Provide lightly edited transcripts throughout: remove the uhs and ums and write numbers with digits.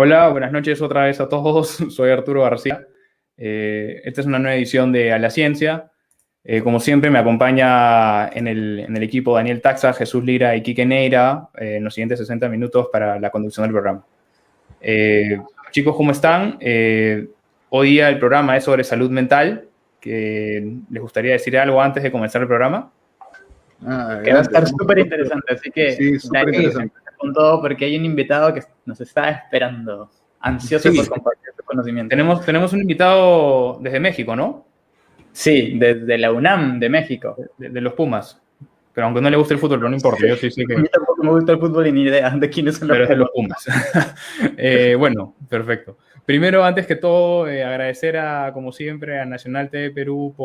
Hola, buenas noches otra vez a todos. Soy Arturo García. Esta es una nueva edición de A la Ciencia. Como siempre, me acompaña en el equipo Daniel Taxa, Jesús Lira y Quique Neira en los siguientes 60 minutos para la conducción del programa. Chicos, ¿cómo están? Hoy día el programa es sobre salud mental. ¿Les gustaría decir algo antes de comenzar el programa? Que va a estar súper interesante, así que sí, súper interesante. Con todo porque hay un invitado que nos está esperando, ansioso por compartir su conocimiento. Tenemos un invitado desde México, ¿no? Sí, desde la UNAM de México. De los Pumas. Pero aunque no le guste el fútbol, pero no importa. Yo sí sé que... A mí tampoco me gusta el fútbol y ni idea de quiénes son pero es de los Pumas. Bueno, perfecto. Primero, antes que todo, agradecer como siempre, a Nacional TV Perú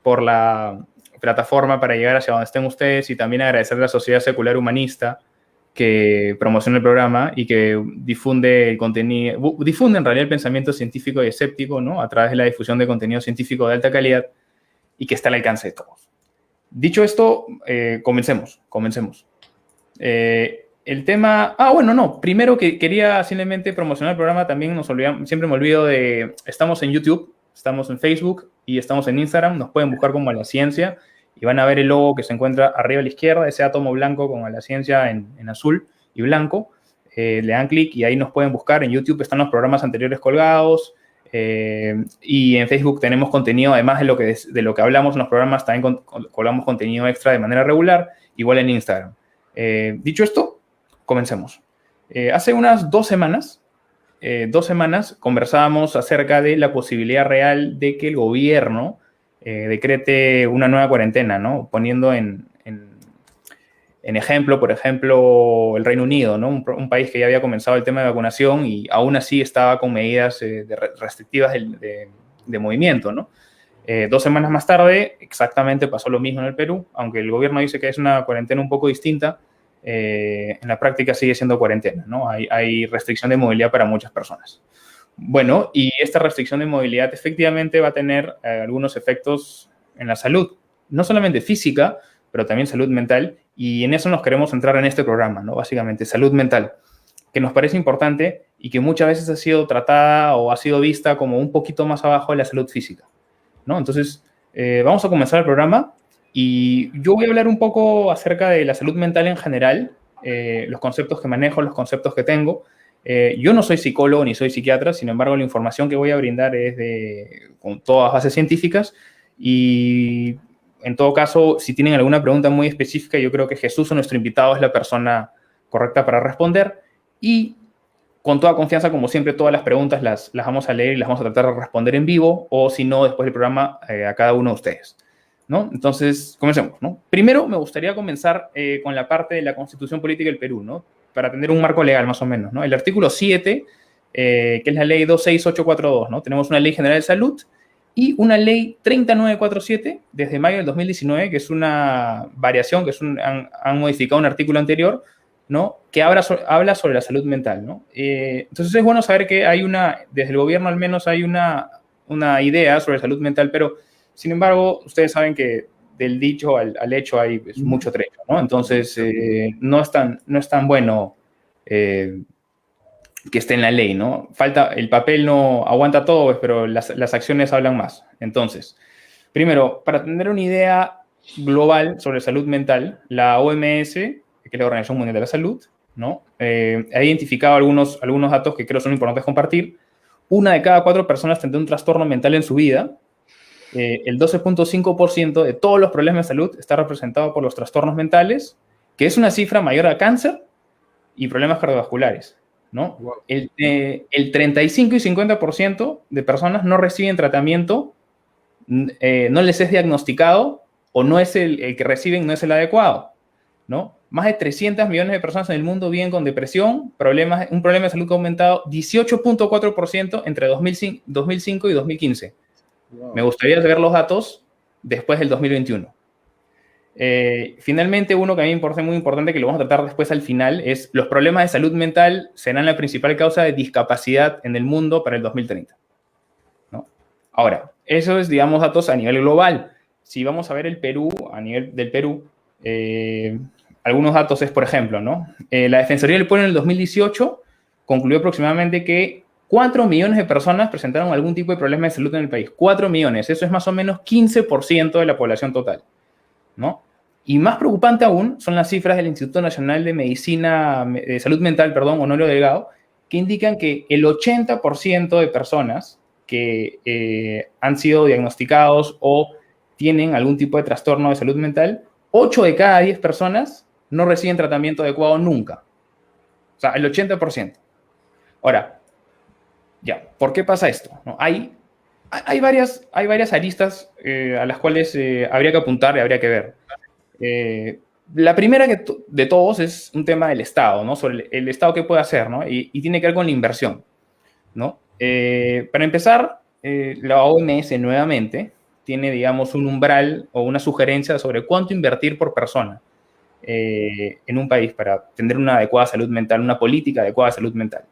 por la plataforma para llegar hacia donde estén ustedes, y también agradecer a la Sociedad Secular Humanista que promociona el programa y que difunde el contenido, difunde en realidad el pensamiento científico y escéptico, ¿no? A través de la difusión de contenido científico de alta calidad y que está al alcance de todos. Dicho esto, comencemos. El tema... Primero que quería simplemente promocionar el programa, también siempre me olvido de... Estamos en YouTube, estamos en Facebook y estamos en Instagram. Nos pueden buscar como A la Ciencia y van a ver el logo que se encuentra arriba a la izquierda, ese átomo blanco con A la Ciencia en azul y blanco. Le dan clic y ahí nos pueden buscar. En YouTube están los programas anteriores colgados. Y en Facebook tenemos contenido, además de lo que hablamos en los programas, también colgamos contenido extra de manera regular, igual en Instagram. Dicho esto, comencemos. Hace unas 2 semanas conversábamos acerca de la posibilidad real de que el gobierno decrete una nueva cuarentena, ¿no? Poniendo en ejemplo, por ejemplo, el Reino Unido, ¿no? Un país que ya había comenzado el tema de vacunación y aún así estaba con medidas restrictivas de movimiento, ¿no? 2 semanas más tarde, exactamente pasó lo mismo en el Perú, aunque el gobierno dice que es una cuarentena un poco distinta, en la práctica sigue siendo cuarentena, ¿no? Hay restricción de movilidad para muchas personas. Bueno, y esta restricción de movilidad efectivamente va a tener algunos efectos en la salud, no solamente física, pero también salud mental, y en eso nos queremos centrar en este programa, ¿no? Básicamente, salud mental, que nos parece importante y que muchas veces ha sido tratada o ha sido vista como un poquito más abajo de la salud física, ¿no? Entonces, vamos a comenzar el programa y yo voy a hablar un poco acerca de la salud mental en general, los conceptos que manejo, los conceptos que tengo. Yo no soy psicólogo ni soy psiquiatra, sin embargo, la información que voy a brindar es con todas bases científicas y, en todo caso, si tienen alguna pregunta muy específica, yo creo que Jesús, nuestro invitado, es la persona correcta para responder. Y con toda confianza, como siempre, todas las preguntas las vamos a leer y las vamos a tratar de responder en vivo, o si no, después del programa, a cada uno de ustedes, ¿no? Entonces, comencemos, ¿no? Primero, me gustaría comenzar con la parte de la Constitución Política del Perú, ¿no? Para tener un marco legal, más o menos, ¿no? El artículo 7, que es la ley 26842, ¿no? Tenemos una ley general de salud y una ley 30947 desde mayo del 2019, que es una variación, han modificado un artículo anterior, ¿no? Que habla sobre la salud mental, ¿no? Entonces es bueno saber que desde el gobierno al menos hay una idea sobre salud mental, pero sin embargo ustedes saben que del dicho al hecho hay mucho trecho, ¿no? Entonces no es tan bueno que esté en la ley, ¿no? El papel no aguanta todo, pero las acciones hablan más. Entonces, primero, para tener una idea global sobre salud mental, la OMS, que es la Organización Mundial de la Salud, ¿no? Ha identificado algunos datos que creo son importantes compartir. 1 de cada 4 personas tendrá un trastorno mental en su vida. El 12.5% de todos los problemas de salud está representado por los trastornos mentales, que es una cifra mayor a cáncer y problemas cardiovasculares, ¿no? Wow. El 35 y 50% de personas no reciben tratamiento, no les es diagnosticado o no es el que reciben no es el adecuado, ¿no? Más de 300 millones de personas en el mundo viven con depresión, un problema de salud que ha aumentado 18.4% entre 2005 y 2015. Wow. Me gustaría saber los datos después del 2021. Finalmente, uno que a mí me parece muy importante, que lo vamos a tratar después al final, es los problemas de salud mental serán la principal causa de discapacidad en el mundo para el 2030, ¿no? Ahora, eso es, digamos, datos a nivel global. Si vamos a ver el Perú, a nivel del Perú, algunos datos es, por ejemplo, ¿no? La Defensoría del Pueblo en el 2018 concluyó aproximadamente que 4 millones de personas presentaron algún tipo de problema de salud en el país. 4 millones, eso es más o menos 15% de la población total, ¿no? Y más preocupante aún son las cifras del Instituto Nacional de Medicina, de Salud Mental, perdón, Honorio Delgado, que indican que el 80% de personas que han sido diagnosticados o tienen algún tipo de trastorno de salud mental, 8 de cada 10 personas no reciben tratamiento adecuado nunca. O sea, el 80%. Ahora, ya, ¿por qué pasa esto? ¿No? Hay varias aristas a las cuales habría que apuntar y habría que ver. La primera de todos es un tema del Estado, ¿no? Sobre el Estado qué puede hacer, ¿no? Y tiene que ver con la inversión, ¿no? Para empezar, la OMS nuevamente tiene, digamos, un umbral o una sugerencia sobre cuánto invertir por persona en un país para tener una adecuada salud mental, una política adecuada de salud mental.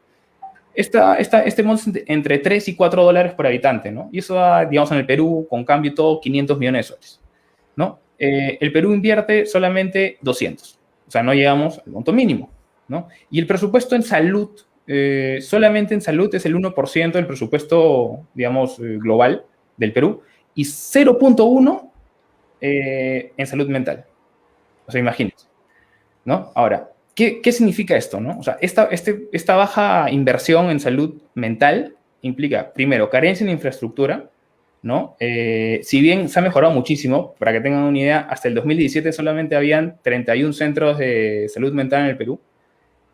Este monto es entre 3 y 4 dólares por habitante, ¿no? Y eso da, digamos, en el Perú, con cambio y todo, 500 millones de soles, ¿no? El Perú invierte solamente 200, o sea, no llegamos al monto mínimo, ¿no? Y el presupuesto en salud, solamente en salud es el 1% del presupuesto, digamos, global del Perú, y 0.1 en salud mental. O sea, imagínense, ¿no? Ahora, ¿qué significa esto, no? O sea, esta baja inversión en salud mental implica, primero, carencia en infraestructura, ¿no? Si bien se ha mejorado muchísimo, para que tengan una idea, hasta el 2017 solamente habían 31 centros de salud mental en el Perú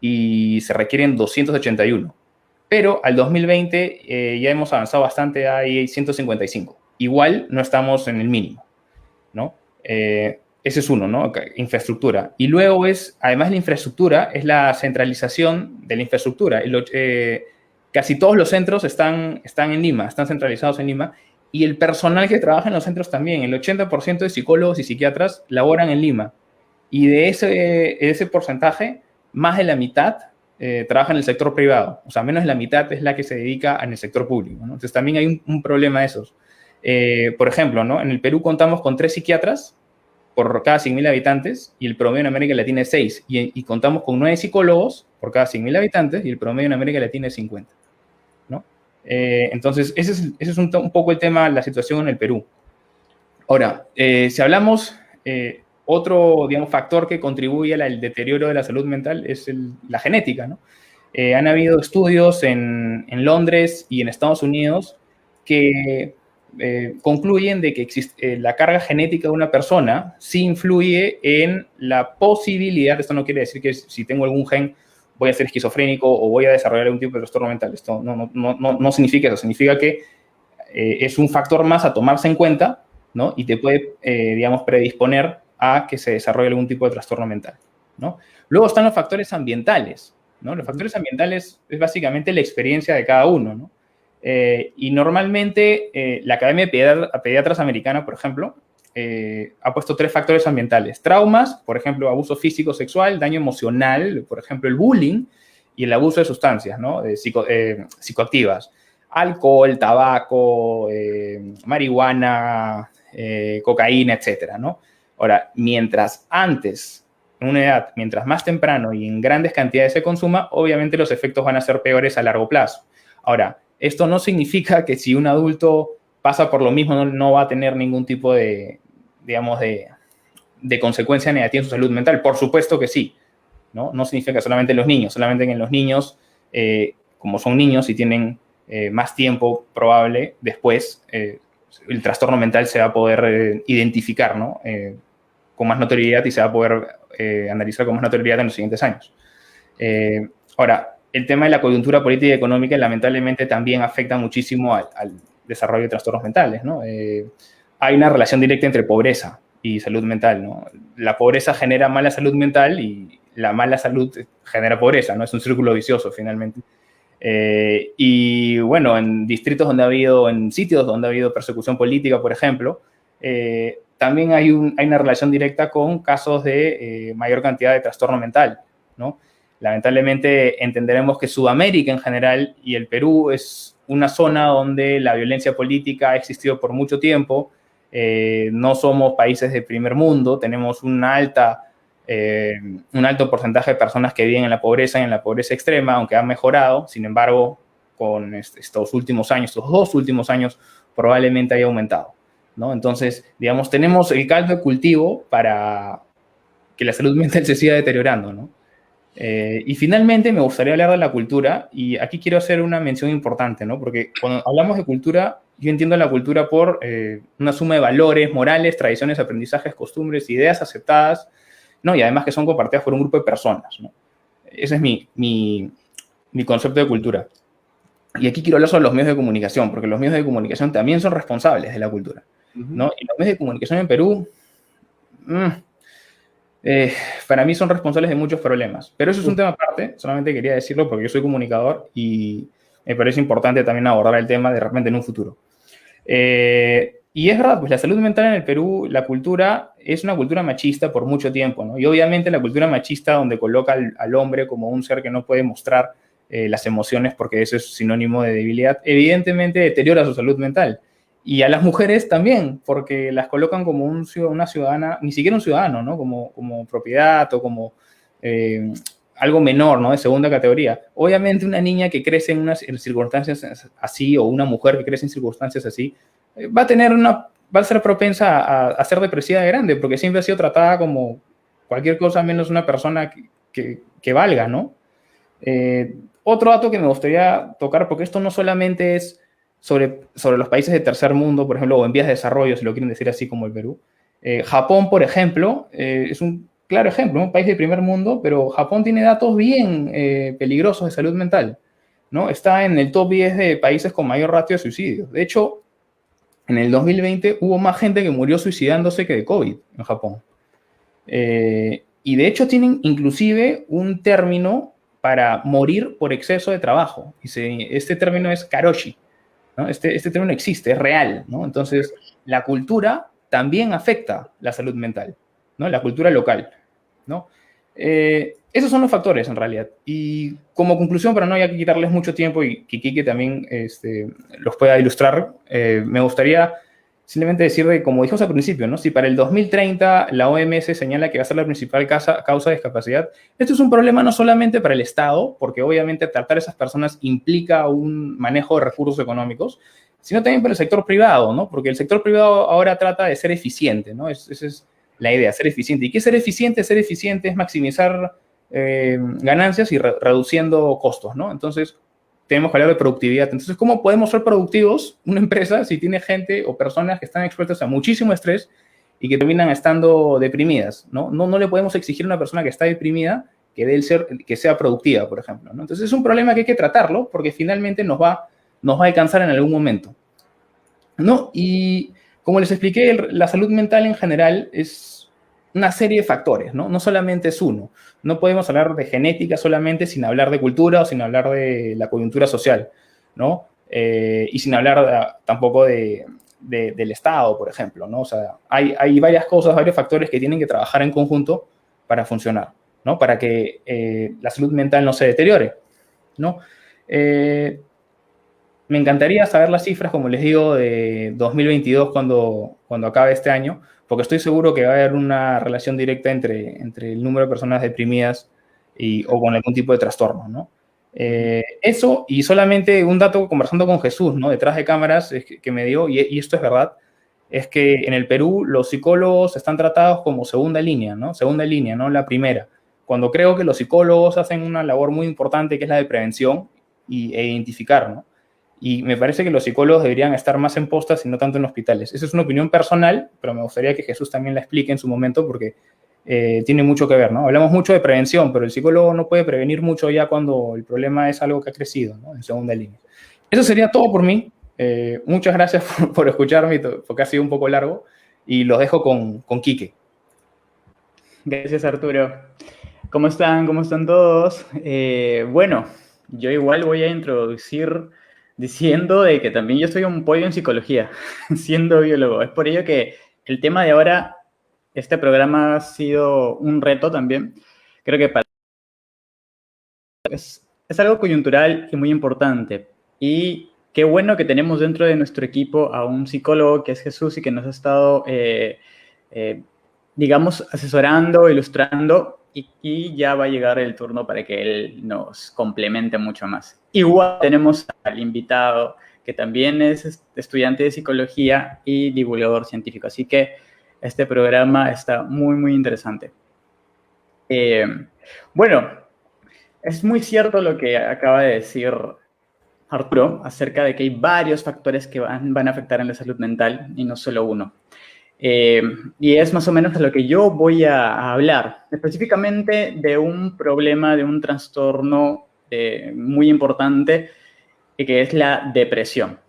y se requieren 281. Pero al 2020 ya hemos avanzado bastante, hay 155. Igual no estamos en el mínimo, ¿no? Ese es uno, ¿no? Infraestructura. Y luego además de la infraestructura, es la centralización de la infraestructura. Casi todos los centros están en Lima, están centralizados en Lima, y el personal que trabaja en los centros también, el 80% de psicólogos y psiquiatras laboran en Lima. Y de ese porcentaje, más de la mitad trabaja en el sector privado. O sea, menos de la mitad es la que se dedica en el sector público, ¿no? Entonces también hay un problema de esos. Por ejemplo, ¿no? En el Perú contamos con 3 psiquiatras por cada 100.000 habitantes y el promedio en América Latina es 6. Y contamos con 9 psicólogos por cada 100.000 habitantes y el promedio en América Latina es 50. ¿No? Entonces, ese es un poco el tema, la situación en el Perú. Ahora, si hablamos, otro, digamos, factor que contribuye al deterioro de la salud mental es la genética, ¿no? Han habido estudios en Londres y en Estados Unidos que concluyen de que la carga genética de una persona sí influye en la posibilidad, esto no quiere decir que si tengo algún gen voy a ser esquizofrénico o voy a desarrollar algún tipo de trastorno mental. Esto no significa eso, significa que es un factor más a tomarse en cuenta, ¿no? Y te puede, digamos, predisponer a que se desarrolle algún tipo de trastorno mental, ¿no? Luego están los factores ambientales, ¿no? Los factores ambientales es básicamente la experiencia de cada uno, ¿no? Y normalmente la Academia de Pediatras Americana, por ejemplo, ha puesto 3 factores ambientales. Traumas, por ejemplo, abuso físico, sexual, daño emocional, por ejemplo, el bullying y el abuso de sustancias, ¿no? Psicoactivas. Alcohol, tabaco, marihuana, cocaína, etcétera, ¿no? Ahora, mientras antes, en una edad, mientras más temprano y en grandes cantidades se consuma, obviamente los efectos van a ser peores a largo plazo. Ahora, esto no significa que si un adulto pasa por lo mismo no va a tener ningún tipo de, digamos, de consecuencia negativa en su salud mental. Por supuesto que sí, ¿no? No significa solamente en los niños, solamente que en los niños, como son niños y tienen más tiempo probable después, el trastorno mental se va a poder identificar, ¿no? Con más notoriedad y se va a poder analizar con más notoriedad en los siguientes años. Ahora, el tema de la coyuntura política y económica lamentablemente también afecta muchísimo al desarrollo de trastornos mentales, ¿no? Hay una relación directa entre pobreza y salud mental, ¿no? La pobreza genera mala salud mental y la mala salud genera pobreza, ¿no? Es un círculo vicioso finalmente. Y bueno, en sitios donde ha habido persecución política, por ejemplo, también hay una relación directa con casos de mayor cantidad de trastorno mental, ¿no? Lamentablemente entenderemos que Sudamérica en general y el Perú es una zona donde la violencia política ha existido por mucho tiempo. No somos países de primer mundo, tenemos una alta un alto porcentaje de personas que viven en la pobreza y en la pobreza extrema, aunque han mejorado, sin embargo, con estos últimos años, estos 2 últimos años, probablemente haya aumentado, ¿no? Entonces, digamos, tenemos el caldo de cultivo para que la salud mental se siga deteriorando, ¿no? Y finalmente me gustaría hablar de la cultura, y aquí quiero hacer una mención importante, ¿no? Porque cuando hablamos de cultura, yo entiendo la cultura por una suma de valores, morales, tradiciones, aprendizajes, costumbres, ideas aceptadas, ¿no? Y además que son compartidas por un grupo de personas, ¿no? Ese es mi concepto de cultura. Y aquí quiero hablar sobre los medios de comunicación, porque los medios de comunicación también son responsables de la cultura, ¿no? Y los medios de comunicación en Perú, para mí son responsables de muchos problemas. Pero eso es un tema aparte, solamente quería decirlo porque yo soy comunicador y me parece importante también abordar el tema de repente en un futuro. Y es verdad, pues la salud mental en el Perú, la cultura, es una cultura machista por mucho tiempo, ¿no? Y obviamente la cultura machista donde coloca al hombre como un ser que no puede mostrar las emociones porque eso es sinónimo de debilidad, evidentemente deteriora su salud mental. Y a las mujeres también, porque las colocan como una ciudadana, ni siquiera un ciudadano, ¿no? Como propiedad o como algo menor, ¿no? De segunda categoría. Obviamente una niña que crece en circunstancias así o una mujer que crece en circunstancias así va a ser propensa a ser depresiva de grande, porque siempre ha sido tratada como cualquier cosa menos una persona que valga, ¿no? Otro dato que me gustaría tocar, porque esto no solamente es sobre los países de tercer mundo, por ejemplo, o en vías de desarrollo, si lo quieren decir así como el Perú. Japón, por ejemplo, es un claro ejemplo, un país de primer mundo, pero Japón tiene datos bien peligrosos de salud mental, ¿no? Está en el top 10 de países con mayor ratio de suicidios. De hecho, en el 2020 hubo más gente que murió suicidándose que de COVID en Japón. Y de hecho tienen inclusive un término para morir por exceso de trabajo. Este término es karoshi, ¿no? Este término existe, es real, ¿no? Entonces, la cultura también afecta la salud mental, ¿no? La cultura local, ¿no? Esos son los factores, en realidad. Y como conclusión, para no ya quitarles mucho tiempo y que Quique también los pueda ilustrar, me gustaría simplemente decir, como dijimos al principio, ¿no? Si para el 2030 la OMS señala que va a ser la principal causa de discapacidad, esto es un problema no solamente para el Estado, porque obviamente tratar a esas personas implica un manejo de recursos económicos, sino también para el sector privado, ¿no? Porque el sector privado ahora trata de ser eficiente, ¿no? Esa es la idea, ser eficiente. ¿Y qué es ser eficiente? Ser eficiente es maximizar ganancias y reduciendo costos, ¿no? Entonces, tenemos que hablar de productividad. Entonces, ¿cómo podemos ser productivos una empresa si tiene gente o personas que están expuestas a muchísimo estrés y que terminan estando deprimidas, ¿no? No le podemos exigir a una persona que está deprimida que sea productiva, por ejemplo, ¿no? Entonces, es un problema que hay que tratarlo porque finalmente nos va a alcanzar en algún momento, ¿no? Y como les expliqué, la salud mental en general es una serie de factores, ¿no? No solamente es uno. No podemos hablar de genética solamente sin hablar de cultura o sin hablar de la coyuntura social, ¿no? Y sin hablar tampoco del Estado, por ejemplo, ¿no? O sea, hay varias cosas, varios factores que tienen que trabajar en conjunto para funcionar, ¿no? Para que la salud mental no se deteriore, ¿no? Me encantaría saber las cifras, como les digo, de 2022 cuando acabe este año, porque estoy seguro que va a haber una relación directa entre el número de personas deprimidas o con algún tipo de trastorno, ¿no? Eso, y solamente un dato conversando con Jesús, ¿no? Detrás de cámaras que me dio, y esto es verdad, es que en el Perú los psicólogos están tratados como segunda línea, ¿no? Segunda línea, no la primera. Cuando creo que los psicólogos hacen una labor muy importante que es la de prevención e identificar, ¿no? Y me parece que los psicólogos deberían estar más en postas y no tanto en hospitales. Esa es una opinión personal, pero me gustaría que Jesús también la explique en su momento porque tiene mucho que ver, ¿no? Hablamos mucho de prevención, pero el psicólogo no puede prevenir mucho ya cuando el problema es algo que ha crecido, ¿no? En segunda línea. Eso sería todo por mí. Muchas gracias por escucharme, porque ha sido un poco largo, y los dejo con Quique. Gracias, Arturo. ¿Cómo están? ¿Cómo están todos? Bueno, yo igual voy a introducir diciendo de que también yo soy un pollo en psicología, siendo biólogo. Es por ello que el tema de ahora, este programa ha sido un reto también. Creo que es algo coyuntural y muy importante. Y qué bueno que tenemos dentro de nuestro equipo a un psicólogo que es Jesús y que nos ha estado digamos, asesorando, ilustrando, y ya va a llegar el turno para que él nos complemente mucho más. Igual tenemos al invitado, que también es estudiante de psicología y divulgador científico, así que este programa está muy, muy interesante. Bueno, es muy cierto lo que acaba de decir Arturo acerca de que hay varios factores que van a afectar en la salud mental y no solo uno. Y es más o menos de lo que yo voy a hablar, específicamente de un problema, de un trastorno muy importante, que es la depresión,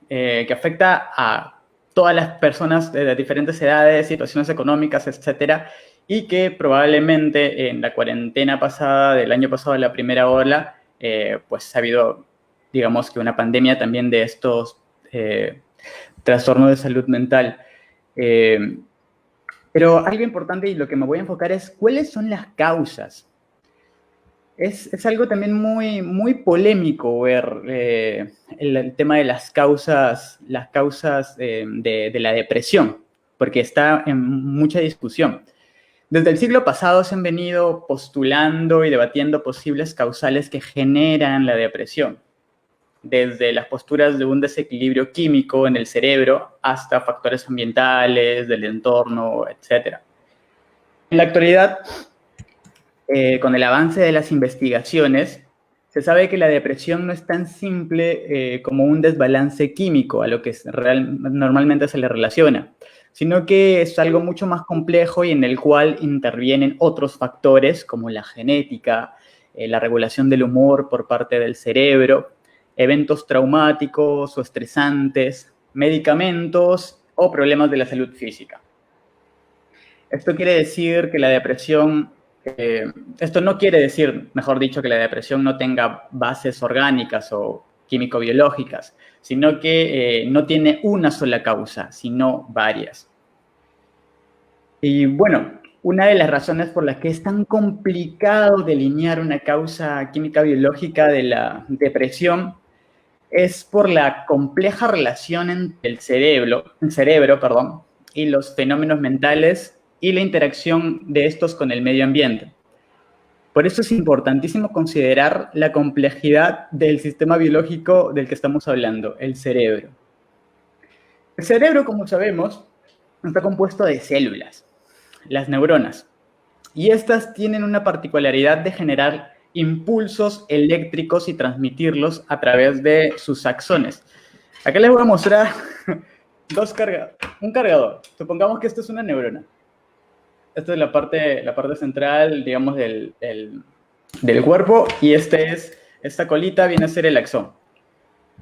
que afecta a todas las personas de diferentes edades, situaciones económicas, etcétera, y que probablemente en la cuarentena pasada, del año pasado, la primera ola, pues ha habido, digamos que una pandemia también de estos trastornos de salud mental. Pero algo importante y lo que me voy a enfocar es cuáles son las causas. Es algo también muy, muy polémico ver el tema de las causas de la depresión, porque está en mucha discusión. Desde el siglo pasado se han venido postulando y debatiendo posibles causales que generan la depresión, desde las posturas de un desequilibrio químico en el cerebro hasta factores ambientales, del entorno, etc. En la actualidad, con el avance de las investigaciones, se sabe que la depresión no es tan simple como un desbalance químico a lo que normalmente se le relaciona, sino que es algo mucho más complejo y en el cual intervienen otros factores como la genética, la regulación del humor por parte del cerebro, eventos traumáticos o estresantes, medicamentos o problemas de la salud física. Esto quiere decir que la depresión, esto no quiere decir, mejor dicho, que la depresión no tenga bases orgánicas o químico-biológicas, sino que no tiene una sola causa, sino varias. Y bueno, una de las razones por las que es tan complicado delinear una causa química-biológica de la depresión es por la compleja relación entre el cerebro, y los fenómenos mentales y la interacción de estos con el medio ambiente. Por eso es importantísimo considerar la complejidad del sistema biológico del que estamos hablando, el cerebro. El cerebro, como sabemos, está compuesto de células, las neuronas, y estas tienen una particularidad de generar impulsos eléctricos y transmitirlos a través de sus axones. Acá les voy a mostrar un cargador. Supongamos que esto es una neurona. Esta es la parte central, digamos, del cuerpo, y esta colita viene a ser el axón.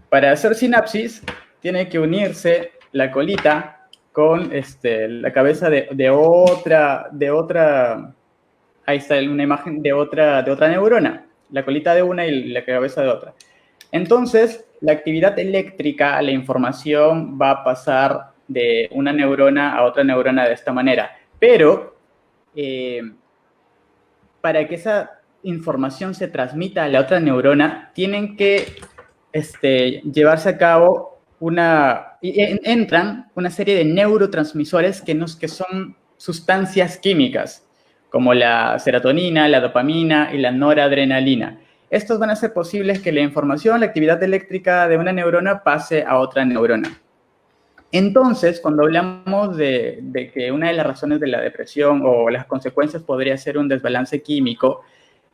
Para hacer sinapsis, tiene que unirse la colita con la cabeza de otra. Ahí está una imagen de otra neurona, la colita de una y la cabeza de otra. Entonces, la actividad eléctrica, la información va a pasar de una neurona a otra neurona de esta manera. Pero, para que esa información se transmita a la otra neurona, tienen que llevarse a cabo entran una serie de neurotransmisores que son sustancias químicas, como la serotonina, la dopamina y la noradrenalina. Estos van a hacer posibles que la información, la actividad eléctrica de una neurona pase a otra neurona. Entonces, cuando hablamos de que una de las razones de la depresión o las consecuencias podría ser un desbalance químico,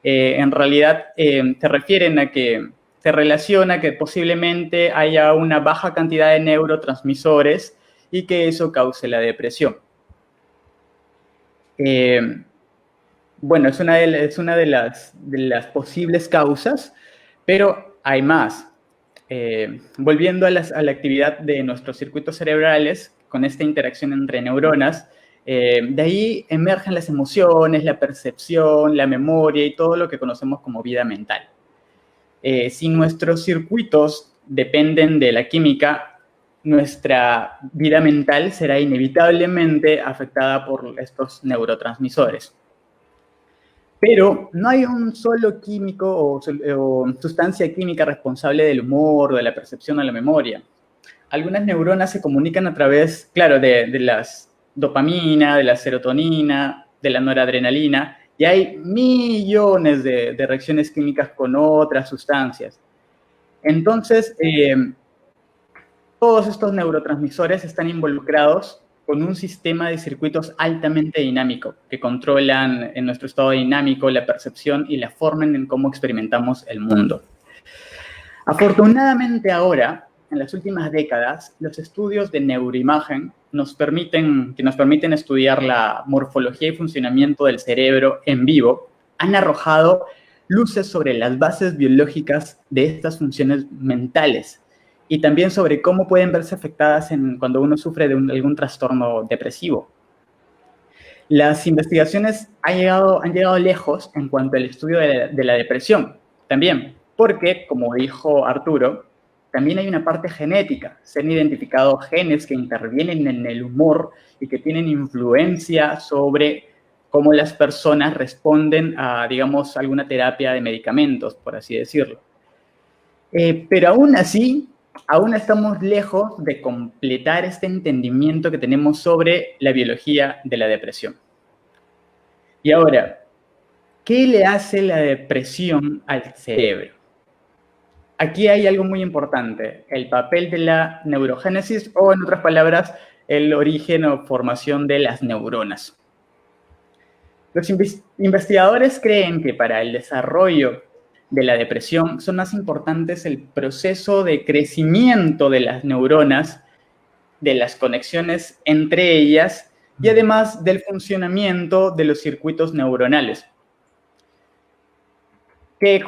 en realidad se refieren a que se relaciona que posiblemente haya una baja cantidad de neurotransmisores y que eso cause la depresión. Bueno, es una de las posibles causas, pero hay más. Volviendo a la actividad de nuestros circuitos cerebrales, con esta interacción entre neuronas, de ahí emergen las emociones, la percepción, la memoria y todo lo que conocemos como vida mental. Si nuestros circuitos dependen de la química, nuestra vida mental será inevitablemente afectada por estos neurotransmisores. Pero no hay un solo químico o sustancia química responsable del humor, de la percepción o la memoria. Algunas neuronas se comunican a través, claro, de las dopamina, de la serotonina, de la noradrenalina, y hay millones de reacciones químicas con otras sustancias. Entonces, todos estos neurotransmisores están involucrados con un sistema de circuitos altamente dinámico que controlan en nuestro estado dinámico la percepción y la forma en cómo experimentamos el mundo. Afortunadamente ahora, en las últimas décadas, los estudios de neuroimagen que nos permiten estudiar la morfología y funcionamiento del cerebro en vivo han arrojado luces sobre las bases biológicas de estas funciones mentales y también sobre cómo pueden verse afectadas cuando uno sufre de algún trastorno depresivo. Las investigaciones han llegado lejos en cuanto al estudio de la depresión también, porque, como dijo Arturo, también hay una parte genética. Se han identificado genes que intervienen en el humor y que tienen influencia sobre cómo las personas responden a, digamos, alguna terapia de medicamentos, por así decirlo. Pero aún así, aún estamos lejos de completar este entendimiento que tenemos sobre la biología de la depresión. Y ahora, ¿qué le hace la depresión al cerebro? Aquí hay algo muy importante, el papel de la neurogénesis, o en otras palabras, el origen o formación de las neuronas. Los investigadores creen que para el desarrollo de la depresión son más importantes el proceso de crecimiento de las neuronas, de las conexiones entre ellas, y además del funcionamiento de los circuitos neuronales. Que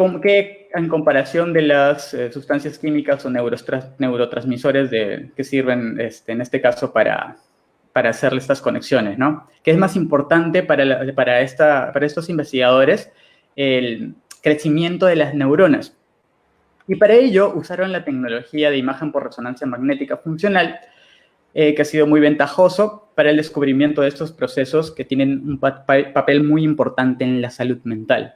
en comparación de las sustancias químicas o neurotransmisores que sirven, en este caso, para hacer estas conexiones, ¿no? ¿Qué es más importante para estos investigadores? El crecimiento de las neuronas. Y para ello usaron la tecnología de imagen por resonancia magnética funcional, que ha sido muy ventajoso para el descubrimiento de estos procesos que tienen un papel muy importante en la salud mental.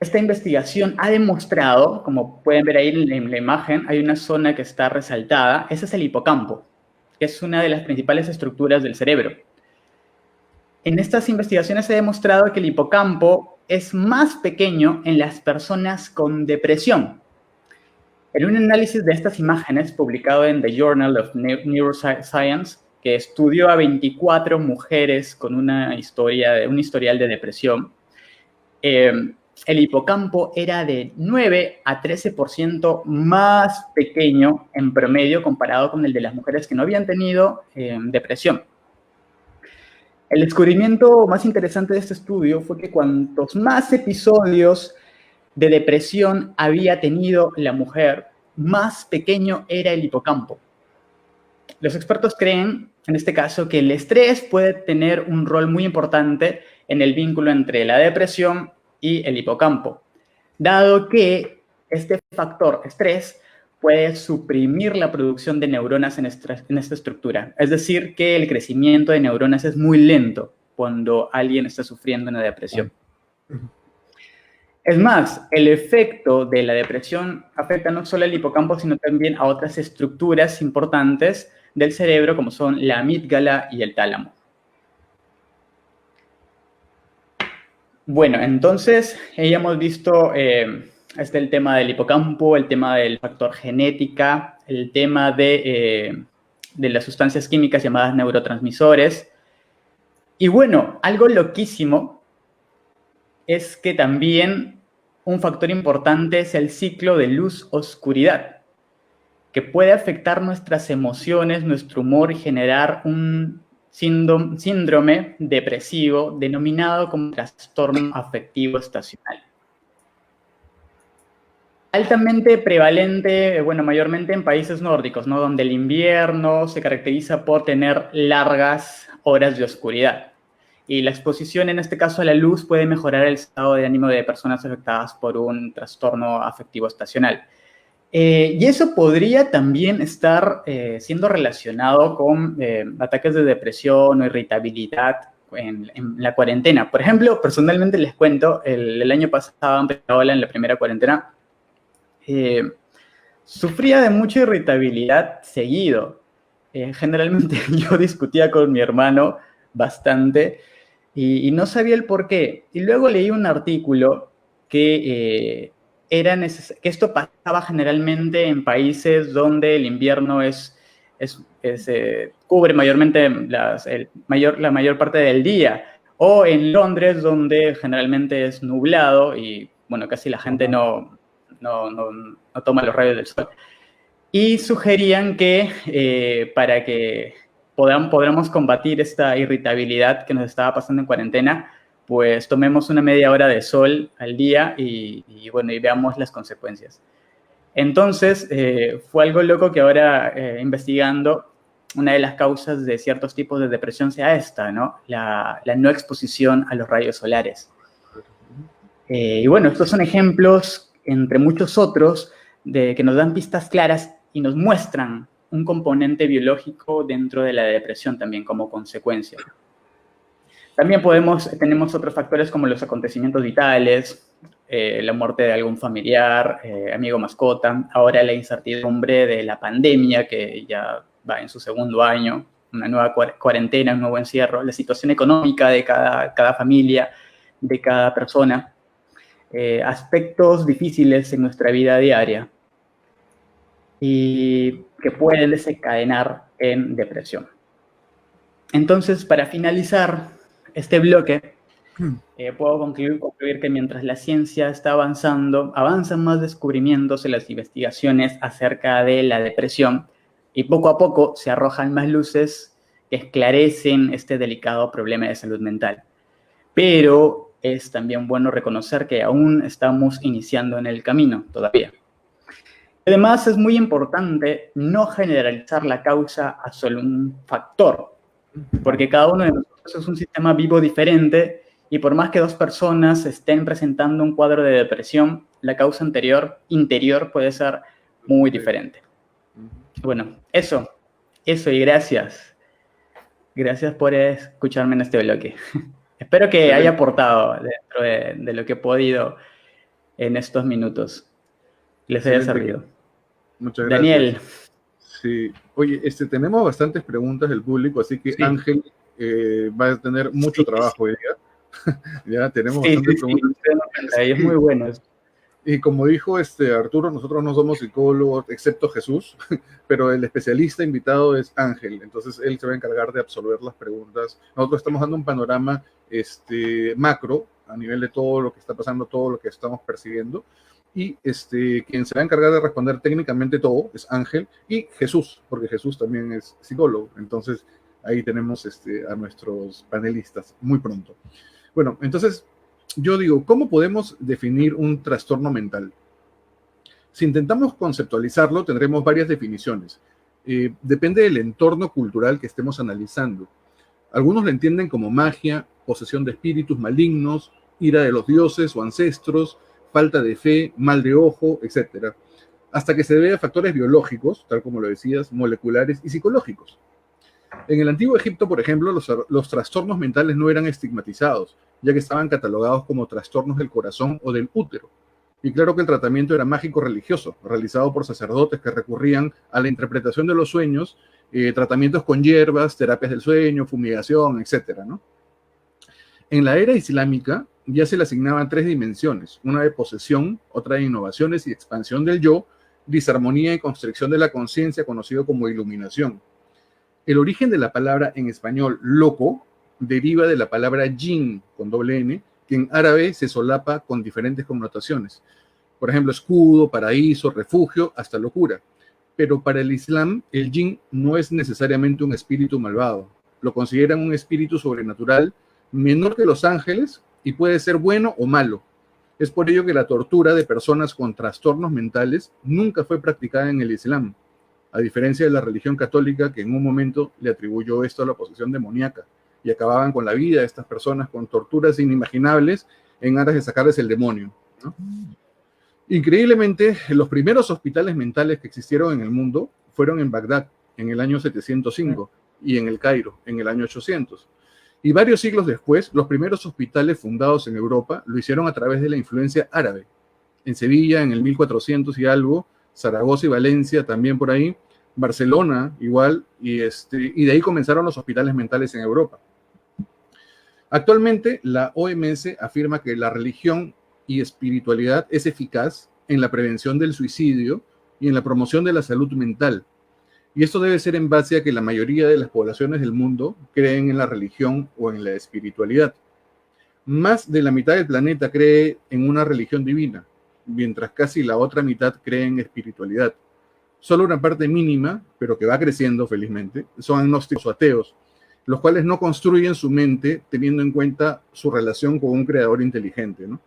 Esta investigación ha demostrado, como pueden ver ahí en la imagen, hay una zona que está resaltada, ese es el hipocampo, que es una de las principales estructuras del cerebro. En estas investigaciones se ha demostrado que el hipocampo es más pequeño en las personas con depresión. En un análisis de estas imágenes publicado en The Journal of Neuroscience, que estudió a 24 mujeres con un historial de depresión, el hipocampo era de 9 a 13% más pequeño en promedio comparado con el de las mujeres que no habían tenido depresión. El descubrimiento más interesante de este estudio fue que cuantos más episodios de depresión había tenido la mujer, más pequeño era el hipocampo. Los expertos creen, en este caso, que el estrés puede tener un rol muy importante en el vínculo entre la depresión y el hipocampo, dado que este factor estrés puede suprimir la producción de neuronas en esta estructura. Es decir, que el crecimiento de neuronas es muy lento cuando alguien está sufriendo una depresión. Es más, el efecto de la depresión afecta no solo al hipocampo, sino también a otras estructuras importantes del cerebro, como son la amígdala y el tálamo. Bueno, entonces, ya hemos visto el tema del hipocampo, el tema del factor genética, el tema de las sustancias químicas llamadas neurotransmisores. Y bueno, algo loquísimo es que también un factor importante es el ciclo de luz-oscuridad, que puede afectar nuestras emociones, nuestro humor y generar un síndrome depresivo denominado como trastorno afectivo estacional. Altamente prevalente, bueno, mayormente en países nórdicos, ¿no? Donde el invierno se caracteriza por tener largas horas de oscuridad. Y la exposición, en este caso a la luz, puede mejorar el estado de ánimo de personas afectadas por un trastorno afectivo estacional. Y eso podría también estar siendo relacionado con ataques de depresión o irritabilidad en la cuarentena. Por ejemplo, personalmente les cuento, el año pasado, en la primera cuarentena, sufría de mucha irritabilidad seguido. generalmente yo discutía con mi hermano bastante y no sabía el por qué. Y luego leí un artículo que, que esto pasaba generalmente en países donde el invierno cubre mayormente la mayor parte del día, o en Londres, donde generalmente es nublado y, bueno, casi la gente no toma los rayos del sol. Y sugerían que para que podamos combatir esta irritabilidad que nos estaba pasando en cuarentena, pues tomemos una media hora de sol al día bueno, y veamos las consecuencias. Entonces, fue algo loco que ahora, investigando, una de las causas de ciertos tipos de depresión sea esta, ¿no? La no exposición a los rayos solares. Y bueno, estos son ejemplos, entre muchos otros, que nos dan pistas claras y nos muestran un componente biológico dentro de la depresión también como consecuencia. También tenemos otros factores como los acontecimientos vitales, la muerte de algún familiar, amigo, mascota, ahora la incertidumbre de la pandemia que ya va en su segundo año, una nueva cuarentena, un nuevo encierro, la situación económica de cada familia, de cada persona, aspectos difíciles en nuestra vida diaria y que pueden desencadenar en depresión. Entonces, para finalizar este bloque, puedo concluir que mientras la ciencia está avanzando, avanzan más descubrimientos en las investigaciones acerca de la depresión y poco a poco se arrojan más luces que esclarecen este delicado problema de salud mental. Pero es también bueno reconocer que aún estamos iniciando en el camino todavía. Además, es muy importante no generalizar la causa a solo un factor, porque cada uno de nosotros es un sistema vivo diferente y por más que dos personas estén presentando un cuadro de depresión, la causa interior puede ser muy diferente. Bueno, eso y gracias. Gracias por escucharme en este bloque. Espero que haya aportado dentro de lo que he podido en estos minutos. Les haya servido. Muchas gracias. Daniel. Sí. Oye, tenemos bastantes preguntas del público, así que sí. Ángel va a tener mucho trabajo hoy día. Ya tenemos bastantes preguntas. Sí, es muy bueno. Y como dijo Arturo, nosotros no somos psicólogos, excepto Jesús, pero el especialista invitado es Ángel, entonces él se va a encargar de absolver las preguntas. Nosotros estamos dando un panorama macro, a nivel de todo lo que está pasando, todo lo que estamos percibiendo, y quien se va a encargar de responder técnicamente todo es Ángel y Jesús, porque Jesús también es psicólogo, entonces ahí tenemos a nuestros panelistas muy pronto. Bueno, entonces yo digo, ¿cómo podemos definir un trastorno mental? Si intentamos conceptualizarlo, tendremos varias definiciones. Depende del entorno cultural que estemos analizando. Algunos lo entienden como magia, posesión de espíritus malignos, ira de los dioses o ancestros, falta de fe, mal de ojo, etc. Hasta que se debe a factores biológicos, tal como lo decías, moleculares y psicológicos. En el antiguo Egipto, por ejemplo, los trastornos mentales no eran estigmatizados, ya que estaban catalogados como trastornos del corazón o del útero. Y claro que el tratamiento era mágico-religioso, realizado por sacerdotes que recurrían a la interpretación de los sueños, tratamientos con hierbas, terapias del sueño, fumigación, etc., ¿no? En la era islámica ya se le asignaban 3 dimensiones, una de posesión, otra de innovaciones y expansión del yo, disarmonía y constricción de la conciencia, conocido como iluminación. El origen de la palabra en español loco deriva de la palabra jinn, con doble N, que en árabe se solapa con diferentes connotaciones. Por ejemplo, escudo, paraíso, refugio, hasta locura. Pero para el Islam, el jinn no es necesariamente un espíritu malvado. Lo consideran un espíritu sobrenatural menor que los ángeles y puede ser bueno o malo. Es por ello que la tortura de personas con trastornos mentales nunca fue practicada en el Islam, a diferencia de la religión católica, que en un momento le atribuyó esto a la posesión demoníaca y acababan con la vida de estas personas con torturas inimaginables en aras de sacarles el demonio, ¿no? Increíblemente, los primeros hospitales mentales que existieron en el mundo fueron en Bagdad en el año 705 y en el Cairo en el año 800. Y varios siglos después, los primeros hospitales fundados en Europa lo hicieron a través de la influencia árabe. En Sevilla, en el 1400 y algo, Zaragoza y Valencia también por ahí, Barcelona igual, y de ahí comenzaron los hospitales mentales en Europa. Actualmente, la OMS afirma que la religión y espiritualidad es eficaz en la prevención del suicidio y en la promoción de la salud mental. Y esto debe ser en base a que la mayoría de las poblaciones del mundo creen en la religión o en la espiritualidad. Más de la mitad del planeta cree en una religión divina, mientras casi la otra mitad cree en espiritualidad. Solo una parte mínima, pero que va creciendo felizmente, son agnósticos o ateos, los cuales no construyen su mente teniendo en cuenta su relación con un creador inteligente, ¿no?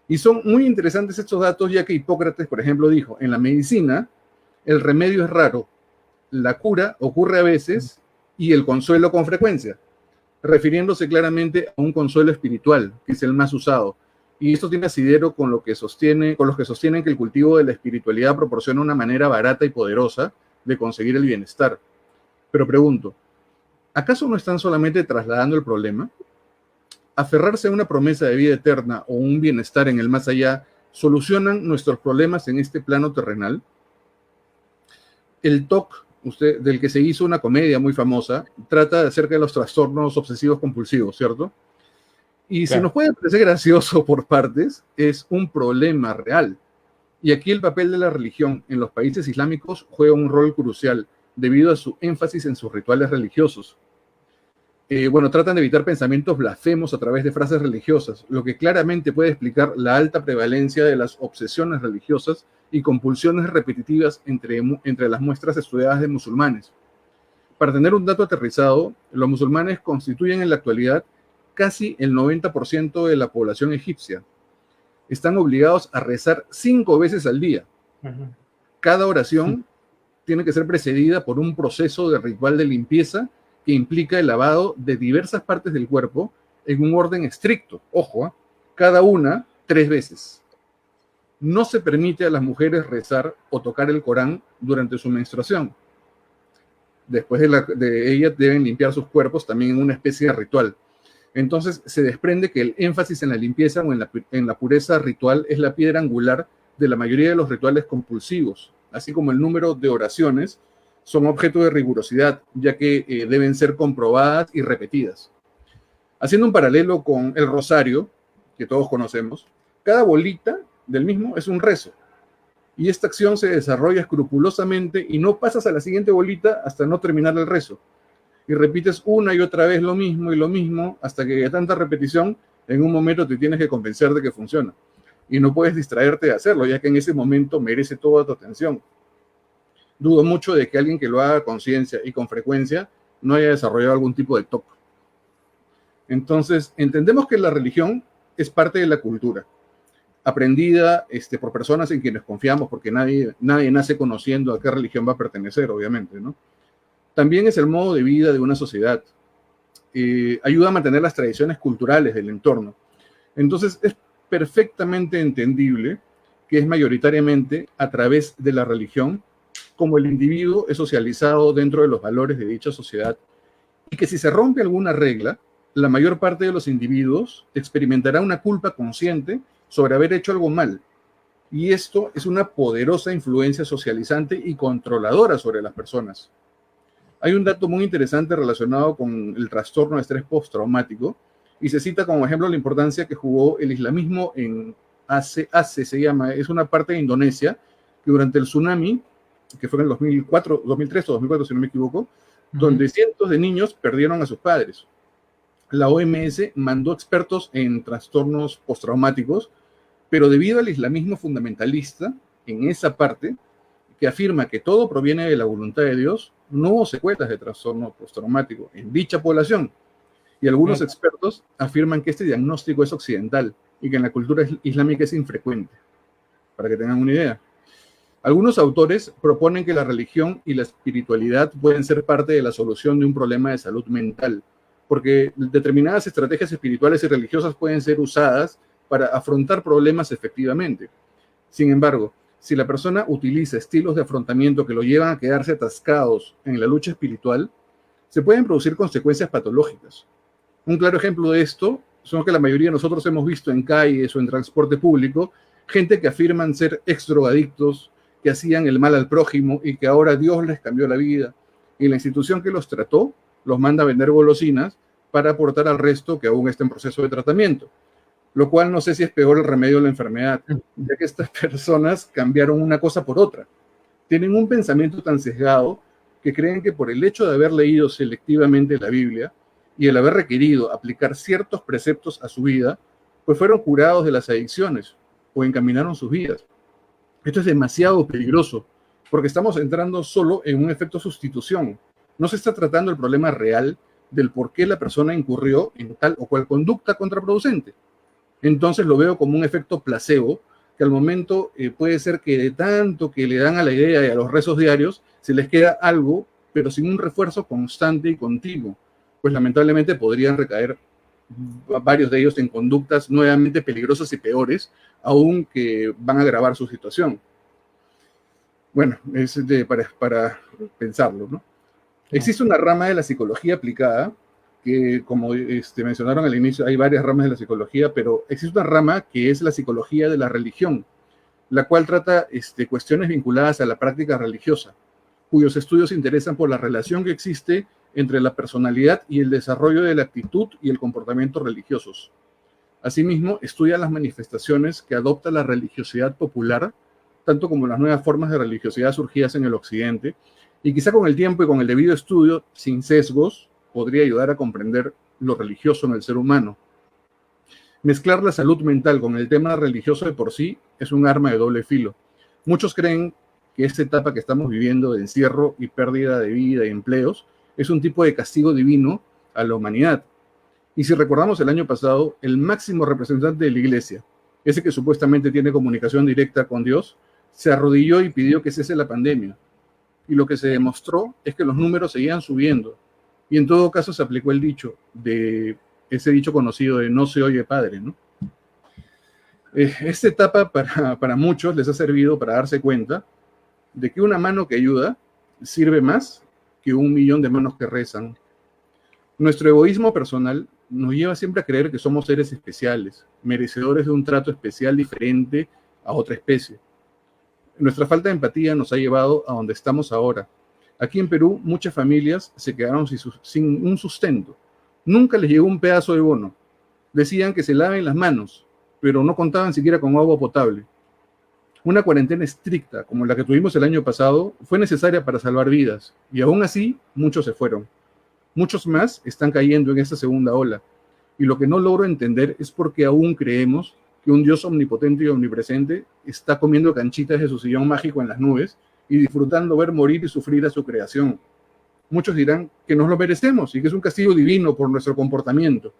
Y son muy interesantes estos datos, ya que Hipócrates, por ejemplo, dijo, en la medicina, el remedio es raro, la cura ocurre a veces y el consuelo con frecuencia, refiriéndose claramente a un consuelo espiritual, que es el más usado. Y esto tiene asidero con los que sostienen que el cultivo de la espiritualidad proporciona una manera barata y poderosa de conseguir el bienestar. Pero pregunto, ¿acaso no están solamente trasladando el problema? ¿Aferrarse a una promesa de vida eterna o un bienestar en el más allá solucionan nuestros problemas en este plano terrenal? El TOC, del que se hizo una comedia muy famosa, trata acerca de los trastornos obsesivos compulsivos, ¿cierto? Y Claro. si nos puede parecer gracioso por partes, es un problema real. Y aquí el papel de la religión en los países islámicos juega un rol crucial debido a su énfasis en sus rituales religiosos. Tratan de evitar pensamientos blasfemos a través de frases religiosas, lo que claramente puede explicar la alta prevalencia de las obsesiones religiosas y compulsiones repetitivas entre las muestras estudiadas de musulmanes. Para tener un dato aterrizado, los musulmanes constituyen en la actualidad casi el 90% de la población egipcia. Están obligados a rezar 5 veces al día. Cada oración tiene que ser precedida por un proceso de ritual de limpieza que implica el lavado de diversas partes del cuerpo en un orden estricto. Ojo, cada una 3 veces. No se permite a las mujeres rezar o tocar el Corán durante su menstruación. Después de ellas deben limpiar sus cuerpos también en una especie de ritual. Entonces se desprende que el énfasis en la limpieza o en la pureza ritual es la piedra angular de la mayoría de los rituales compulsivos, así como el número de oraciones son objeto de rigurosidad, ya que deben ser comprobadas y repetidas. Haciendo un paralelo con el rosario, que todos conocemos, cada bolita del mismo es un rezo. Y esta acción se desarrolla escrupulosamente y no pasas a la siguiente bolita hasta no terminar el rezo. Y repites una y otra vez lo mismo, hasta que de tanta repetición, en un momento te tienes que convencer de que funciona. Y no puedes distraerte de hacerlo, ya que en ese momento merece toda tu atención. Dudo mucho de que alguien que lo haga a conciencia y con frecuencia no haya desarrollado algún tipo de TOC. Entonces, entendemos que la religión es parte de la cultura, aprendida por personas en quienes confiamos, porque nadie nace conociendo a qué religión va a pertenecer, obviamente, ¿no? También es el modo de vida de una sociedad. Ayuda a mantener las tradiciones culturales del entorno. Entonces, es perfectamente entendible que es mayoritariamente a través de la religión como el individuo es socializado dentro de los valores de dicha sociedad, y que si se rompe alguna regla, la mayor parte de los individuos experimentará una culpa consciente sobre haber hecho algo mal. Y esto es una poderosa influencia socializante y controladora sobre las personas. Hay un dato muy interesante relacionado con el trastorno de estrés postraumático, y se cita como ejemplo la importancia que jugó el islamismo en Aceh se llama, es una parte de Indonesia, que durante el tsunami, que fue en el 2003 o 2004, si no me equivoco, donde cientos de niños perdieron a sus padres. La OMS mandó expertos en trastornos postraumáticos, pero debido al islamismo fundamentalista, en esa parte, que afirma que todo proviene de la voluntad de Dios, no hubo secuelas de trastorno postraumático en dicha población. Y algunos expertos afirman que este diagnóstico es occidental y que en la cultura islámica es infrecuente, para que tengan una idea. Algunos autores proponen que la religión y la espiritualidad pueden ser parte de la solución de un problema de salud mental, porque determinadas estrategias espirituales y religiosas pueden ser usadas para afrontar problemas efectivamente. Sin embargo, si la persona utiliza estilos de afrontamiento que lo llevan a quedarse atascados en la lucha espiritual, se pueden producir consecuencias patológicas. Un claro ejemplo de esto son que la mayoría de nosotros hemos visto en calles o en transporte público gente que afirman ser ex drogadictos, que hacían el mal al prójimo y que ahora Dios les cambió la vida. Y la institución que los trató los manda a vender golosinas para aportar al resto que aún está en proceso de tratamiento. Lo cual no sé si es peor el remedio de la enfermedad, ya que estas personas cambiaron una cosa por otra. Tienen un pensamiento tan sesgado que creen que por el hecho de haber leído selectivamente la Biblia y el haber requerido aplicar ciertos preceptos a su vida, pues fueron curados de las adicciones o encaminaron sus vidas. Esto es demasiado peligroso porque estamos entrando solo en un efecto sustitución. No se está tratando el problema real del por qué la persona incurrió en tal o cual conducta contraproducente. Entonces lo veo como un efecto placebo, que al momento puede ser que de tanto que le dan a la idea y a los rezos diarios, se les queda algo, pero sin un refuerzo constante y continuo, pues lamentablemente podrían recaer varios de ellos en conductas nuevamente peligrosas y peores, aún que van a agravar su situación. Bueno, es para pensarlo, ¿no? Existe una rama de la psicología aplicada, que como mencionaron al inicio, hay varias ramas de la psicología, pero existe una rama que es la psicología de la religión, la cual trata cuestiones vinculadas a la práctica religiosa, cuyos estudios se interesan por la relación que existe entre la personalidad y el desarrollo de la actitud y el comportamiento religiosos. Asimismo, estudia las manifestaciones que adopta la religiosidad popular, tanto como las nuevas formas de religiosidad surgidas en el Occidente, y quizá con el tiempo y con el debido estudio, sin sesgos, podría ayudar a comprender lo religioso en el ser humano. Mezclar la salud mental con el tema religioso de por sí es un arma de doble filo. Muchos creen que esta etapa que estamos viviendo de encierro y pérdida de vida y empleos es un tipo de castigo divino a la humanidad. Y si recordamos el año pasado, el máximo representante de la Iglesia, ese que supuestamente tiene comunicación directa con Dios, se arrodilló y pidió que cese la pandemia. Y lo que se demostró es que los números seguían subiendo. Y en todo caso se aplicó ese dicho conocido de no se oye padre, ¿no? Esta etapa para muchos les ha servido para darse cuenta de que una mano que ayuda sirve más que 1.000.000 de manos que rezan. Nuestro egoísmo personal nos lleva siempre a creer que somos seres especiales, merecedores de un trato especial diferente a otra especie. Nuestra falta de empatía nos ha llevado a donde estamos ahora. Aquí en Perú, muchas familias se quedaron sin un sustento. Nunca les llegó un pedazo de bono. Decían que se laven las manos, pero no contaban siquiera con agua potable. Una cuarentena estricta, como la que tuvimos el año pasado, fue necesaria para salvar vidas, y aún así, muchos se fueron. Muchos más están cayendo en esta segunda ola, y lo que no logro entender es por qué aún creemos que un Dios omnipotente y omnipresente está comiendo canchitas de su sillón mágico en las nubes y disfrutando ver morir y sufrir a su creación. Muchos dirán que nos lo merecemos y que es un castigo divino por nuestro comportamiento.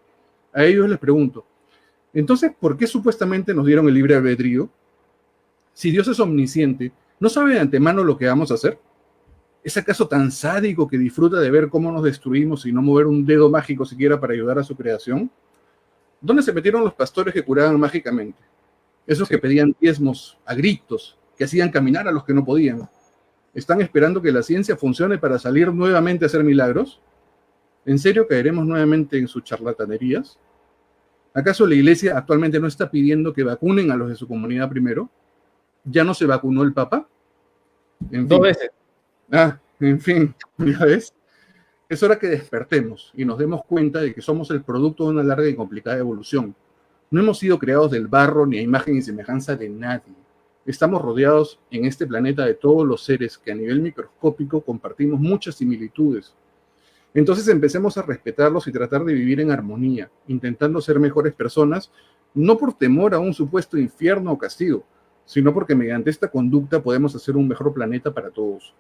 A ellos les pregunto, entonces, ¿por qué supuestamente nos dieron el libre albedrío? Si Dios es omnisciente, ¿no sabe de antemano lo que vamos a hacer? ¿Es acaso tan sádico que disfruta de ver cómo nos destruimos y no mover un dedo mágico siquiera para ayudar a su creación? ¿Dónde se metieron los pastores que curaban mágicamente? Esos que pedían diezmos a gritos, que hacían caminar a los que no podían. ¿Están esperando que la ciencia funcione para salir nuevamente a hacer milagros? ¿En serio caeremos nuevamente en sus charlatanerías? ¿Acaso la Iglesia actualmente no está pidiendo que vacunen a los de su comunidad primero? ¿Ya no se vacunó el Papa? En fin. 2 veces. En fin, ¿ya ves? Es hora que despertemos y nos demos cuenta de que somos el producto de una larga y complicada evolución. No hemos sido creados del barro ni a imagen y semejanza de nadie. Estamos rodeados en este planeta de todos los seres que a nivel microscópico compartimos muchas similitudes. Entonces empecemos a respetarlos y tratar de vivir en armonía, intentando ser mejores personas, no por temor a un supuesto infierno o castigo, sino porque mediante esta conducta podemos hacer un mejor planeta para todos.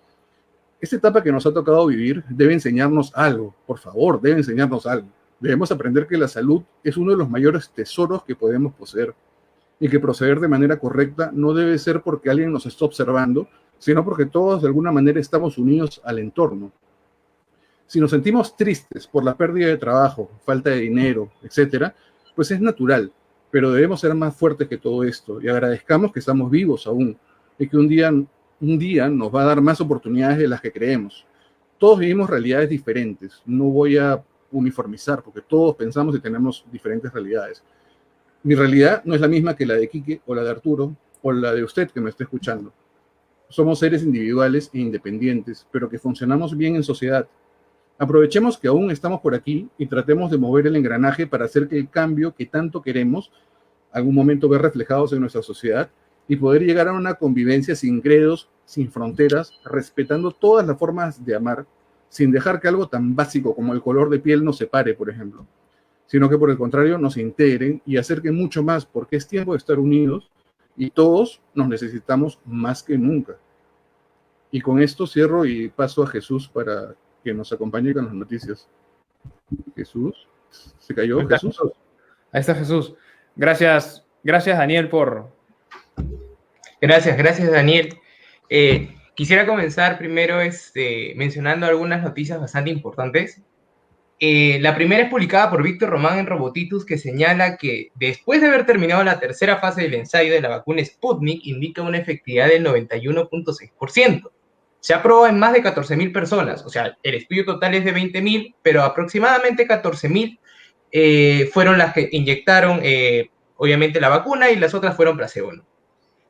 Esta etapa que nos ha tocado vivir debe enseñarnos algo, por favor, debe enseñarnos algo. Debemos aprender que la salud es uno de los mayores tesoros que podemos poseer y que proceder de manera correcta no debe ser porque alguien nos está observando, sino porque todos de alguna manera estamos unidos al entorno. Si nos sentimos tristes por la pérdida de trabajo, falta de dinero, etc., pues es natural, pero debemos ser más fuertes que todo esto y agradezcamos que estamos vivos aún y que un día nos va a dar más oportunidades de las que creemos. Todos vivimos realidades diferentes, no voy a uniformizar porque todos pensamos y tenemos diferentes realidades. Mi realidad no es la misma que la de Quique o la de Arturo o la de usted que me está escuchando. Somos seres individuales e independientes, pero que funcionamos bien en sociedad. Aprovechemos que aún estamos por aquí y tratemos de mover el engranaje para hacer que el cambio que tanto queremos algún momento ver reflejados en nuestra sociedad y poder llegar a una convivencia sin credos, sin fronteras, respetando todas las formas de amar, sin dejar que algo tan básico como el color de piel nos separe, por ejemplo, sino que por el contrario nos integren y acerquen mucho más, porque es tiempo de estar unidos y todos nos necesitamos más que nunca. Y con esto cierro y paso a Jesús para que nos acompañe con las noticias. Jesús, ¿se cayó Jesús? Ahí está Jesús. Gracias, Daniel, Gracias, Daniel. Quisiera comenzar primero mencionando algunas noticias bastante importantes. La primera es publicada por Víctor Román en Robotitus, que señala que después de haber terminado la tercera fase del ensayo de la vacuna Sputnik, indica una efectividad del 91.6%. Se ha probado en más de 14.000 personas, o sea, el estudio total es de 20.000, pero aproximadamente 14.000 fueron las que inyectaron, obviamente, la vacuna y las otras fueron placebo, ¿no?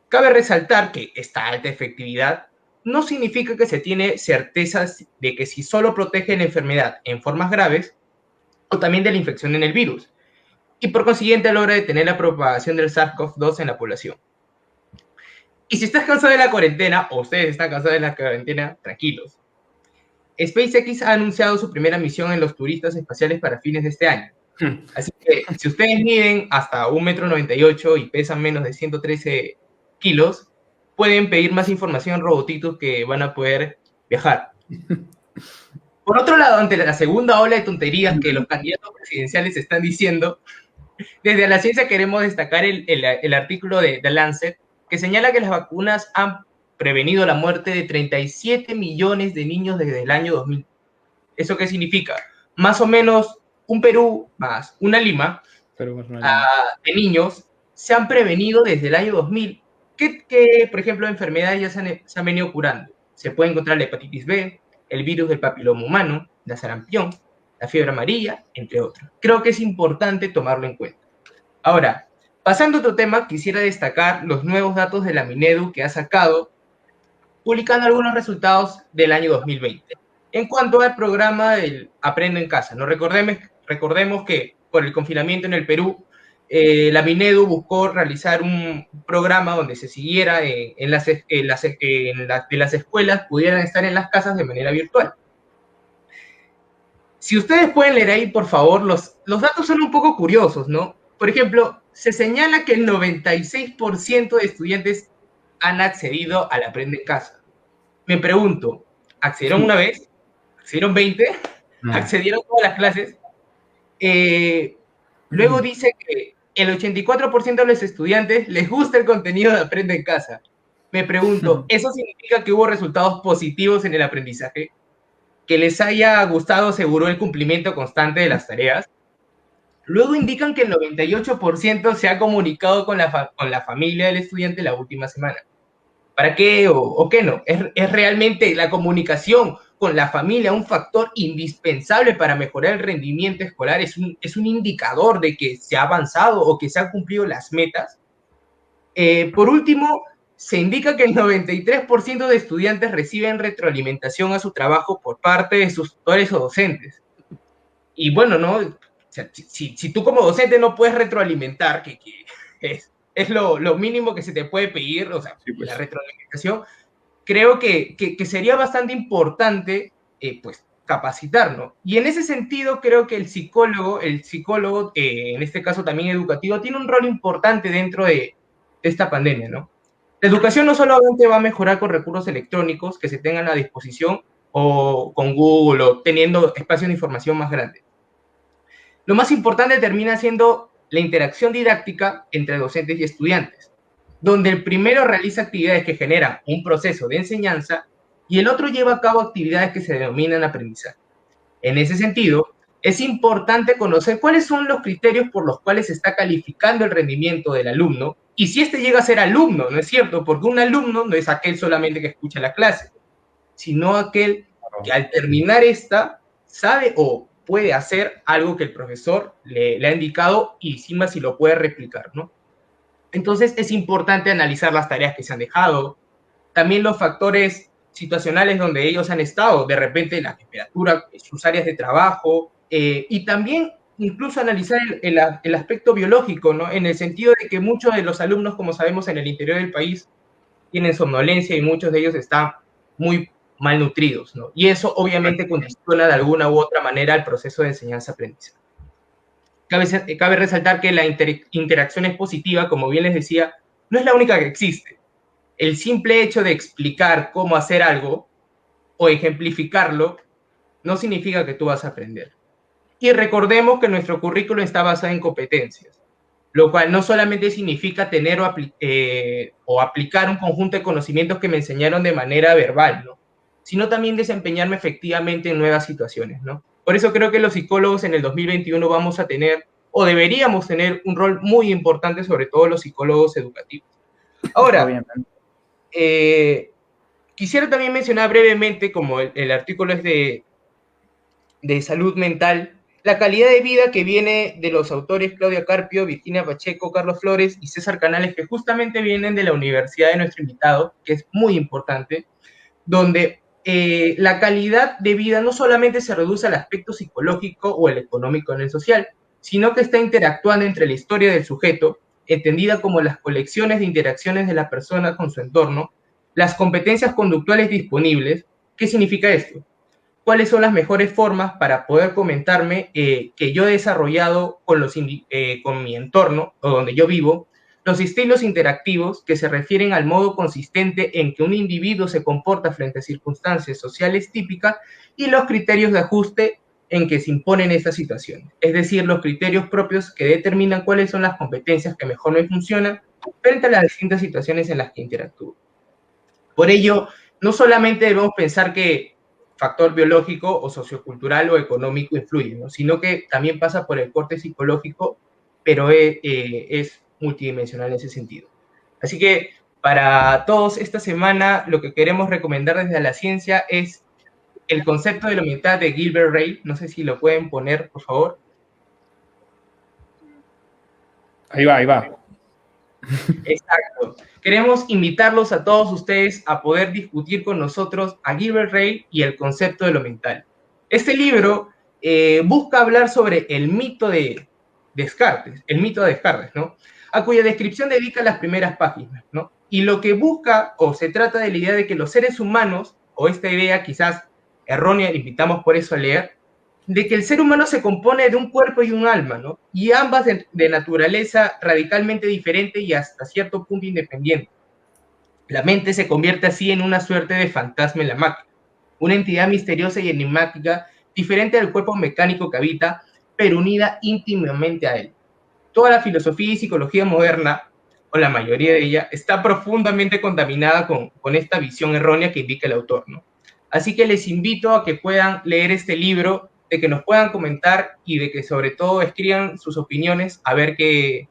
Cabe resaltar que esta alta efectividad no significa que se tiene certezas de que si solo protege la enfermedad en formas graves o también de la infección en el virus, y por consiguiente logra detener la propagación del SARS-CoV-2 en la población. Y si estás cansado de la cuarentena, o ustedes están cansados de la cuarentena, tranquilos. SpaceX ha anunciado su primera misión en los turistas espaciales para fines de este año. Así que si ustedes miden hasta 1,98 m y pesan menos de 113 kilos, pueden pedir más información en Robotitus que van a poder viajar. Por otro lado, ante la segunda ola de tonterías que los candidatos presidenciales están diciendo, desde la ciencia queremos destacar el artículo de The Lancet, que señala que las vacunas han prevenido la muerte de 37 millones de niños desde el año 2000. ¿Eso qué significa? Más o menos un Perú más una Lima, de niños se han prevenido desde el año 2000. ¿Qué, por ejemplo, enfermedades ya se han venido curando? Se puede encontrar la hepatitis B, el virus del papiloma humano, la sarampión, la fiebre amarilla, entre otros. Creo que es importante tomarlo en cuenta. Ahora, pasando a otro tema, quisiera destacar los nuevos datos de la Minedu que ha sacado, publicando algunos resultados del año 2020. En cuanto al programa del Aprendo en Casa, ¿no? Recordemos que por el confinamiento en el Perú, la Minedu buscó realizar un programa donde se siguiera de las escuelas pudieran estar en las casas de manera virtual. Si ustedes pueden leer ahí, por favor, los datos son un poco curiosos, ¿no? Por ejemplo, se señala que el 96% de estudiantes han accedido al Aprende en Casa. Me pregunto, ¿accedieron una vez? ¿Accedieron 20? ¿Accedieron todas las clases? Luego dice que el 84% de los estudiantes les gusta el contenido de Aprende en Casa. Me pregunto, ¿eso significa que hubo resultados positivos en el aprendizaje? ¿Que les haya gustado seguro el cumplimiento constante de las tareas? Luego indican que el 98% se ha comunicado con la familia del estudiante la última semana. ¿Para qué o qué no? ¿Es realmente la comunicación con la familia un factor indispensable para mejorar el rendimiento escolar? ¿Es un indicador de que se ha avanzado o que se han cumplido las metas? Por último, se indica que el 93% de estudiantes reciben retroalimentación a su trabajo por parte de sus tutores o docentes. Y bueno, ¿no? O sea, si tú como docente no puedes retroalimentar, que es lo mínimo que se te puede pedir, o sea, sí, pues, la retroalimentación, creo que sería bastante importante, pues, capacitarnos. Y en ese sentido, creo que el psicólogo, en este caso también educativo, tiene un rol importante dentro de esta pandemia, ¿no? La educación no solamente va a mejorar con recursos electrónicos que se tengan a disposición o con Google o teniendo espacios de información más grandes. Lo más importante termina siendo la interacción didáctica entre docentes y estudiantes, donde el primero realiza actividades que generan un proceso de enseñanza y el otro lleva a cabo actividades que se denominan aprendizaje. En ese sentido, es importante conocer cuáles son los criterios por los cuales se está calificando el rendimiento del alumno y si éste llega a ser alumno, ¿no es cierto? Porque un alumno no es aquel solamente que escucha la clase, sino aquel que al terminar esta sabe o puede hacer algo que el profesor le ha indicado y encima si lo puede replicar, ¿no? Entonces es importante analizar las tareas que se han dejado, también los factores situacionales donde ellos han estado, de repente la temperatura, sus áreas de trabajo, y también incluso analizar el aspecto biológico, ¿no? En el sentido de que muchos de los alumnos, como sabemos, en el interior del país tienen somnolencia y muchos de ellos están muy malnutridos, ¿no? Y eso obviamente condiciona de alguna u otra manera el proceso de enseñanza-aprendizaje. Cabe resaltar que la interacción es positiva, como bien les decía, no es la única que existe. El simple hecho de explicar cómo hacer algo o ejemplificarlo no significa que tú vas a aprender. Y recordemos que nuestro currículo está basado en competencias, lo cual no solamente significa tener o aplicar un conjunto de conocimientos que me enseñaron de manera verbal, ¿no? Sino también desempeñarme efectivamente en nuevas situaciones, ¿no? Por eso creo que los psicólogos en el 2021 vamos a tener, o deberíamos tener, un rol muy importante, sobre todo los psicólogos educativos. Ahora, quisiera también mencionar brevemente, como el artículo es de salud mental, la calidad de vida que viene de los autores Claudia Carpio, Virginia Pacheco, Carlos Flores y César Canales, que justamente vienen de la universidad de nuestro invitado, que es muy importante, donde la calidad de vida no solamente se reduce al aspecto psicológico o el económico en el social, sino que está interactuando entre la historia del sujeto, entendida como las colecciones de interacciones de la persona con su entorno, las competencias conductuales disponibles. ¿Qué significa esto? ¿Cuáles son las mejores formas para poder comentarme que yo he desarrollado con mi entorno o donde yo vivo, los estilos interactivos que se refieren al modo consistente en que un individuo se comporta frente a circunstancias sociales típicas y los criterios de ajuste en que se imponen estas situaciones? Es decir, los criterios propios que determinan cuáles son las competencias que mejor me funcionan frente a las distintas situaciones en las que interactúo. Por ello, no solamente debemos pensar que factor biológico o sociocultural o económico influye, ¿no? Sino que también pasa por el corte psicológico, pero es multidimensional en ese sentido. Así que para todos esta semana lo que queremos recomendar desde la ciencia es el concepto de la humildad de Gilbert Ryle. No sé si lo pueden poner, por favor. Ahí va, ahí va. Exacto. Queremos invitarlos a todos ustedes a poder discutir con nosotros a Gilbert Ryle y el concepto de lo mental. Este libro busca hablar sobre el mito de Descartes, ¿no? A cuya descripción dedica las primeras páginas, ¿no? Y lo que busca o se trata de la idea de que los seres humanos, o esta idea quizás errónea, le invitamos por eso a leer, de que el ser humano se compone de un cuerpo y un alma, ¿no? Y ambas de naturaleza radicalmente diferente y hasta cierto punto independiente. La mente se convierte así en una suerte de fantasma en la máquina, una entidad misteriosa y enigmática, diferente al cuerpo mecánico que habita, pero unida íntimamente a él. Toda la filosofía y psicología moderna, o la mayoría de ella, está profundamente contaminada con esta visión errónea que indica el autor, ¿no? Así que les invito a que puedan leer este libro, de que nos puedan comentar y de que sobre todo escriban sus opiniones a ver qué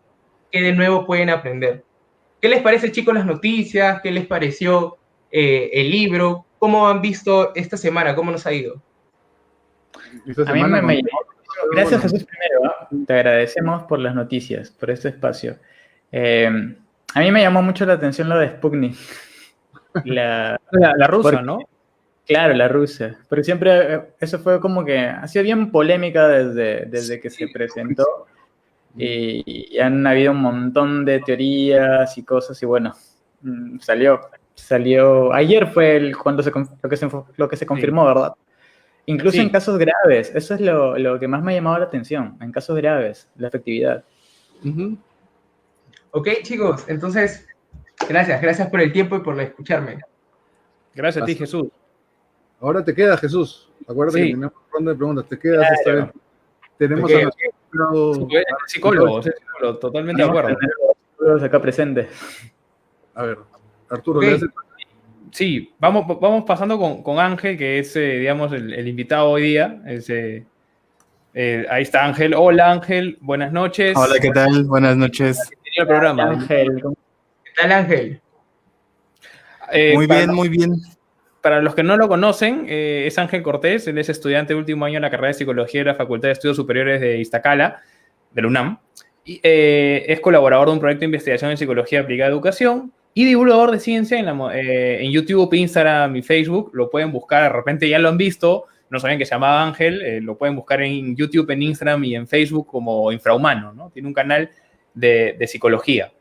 de nuevo pueden aprender. ¿Qué les parece, chicos, las noticias? ¿Qué les pareció el libro? ¿Cómo han visto esta semana? ¿Cómo nos ha ido? A mí me llamó. Gracias, Jesús, primero. Te agradecemos por las noticias, por este espacio. A mí me llamó mucho la atención lo de Sputnik. La rusa, porque, ¿no? Claro, la rusa. Porque siempre eso fue como que ha sido bien polémica desde que se presentó. Y han habido un montón de teorías y cosas. Y bueno, salió. Ayer fue lo que se confirmó, ¿verdad? Incluso en casos graves. Eso es lo que más me ha llamado la atención. En casos graves, la efectividad. Ok, chicos. Entonces, gracias por el tiempo y por escucharme. Gracias a ti, Jesús. Ahora te queda, Jesús. Acuérdate que tenemos ronda de preguntas. Te quedas esta vez. Tenemos a nuestro psicólogo, totalmente de acuerdo. Psicólogos acá presentes. A ver, Arturo, ¿le haces? Sí, vamos pasando con Ángel, que es, digamos, el invitado hoy día. Ahí está Ángel. Hola, Ángel. Buenas noches. Hola, ¿qué tal? Buenas noches. El programa. Ángel. ¿Qué tal, Ángel? Muy bien. Para los que no lo conocen, es Ángel Cortés. Él es estudiante de último año en la carrera de Psicología de la Facultad de Estudios Superiores de Iztacala, de la UNAM. Y, es colaborador de un proyecto de investigación en Psicología aplicada a educación. y divulgador de ciencia en YouTube, Instagram y Facebook. Lo pueden buscar, de repente ya lo han visto, no sabían que se llamaba Ángel, lo pueden buscar en YouTube, en Instagram y en Facebook como Infrahumano, ¿no? Tiene un canal de psicología.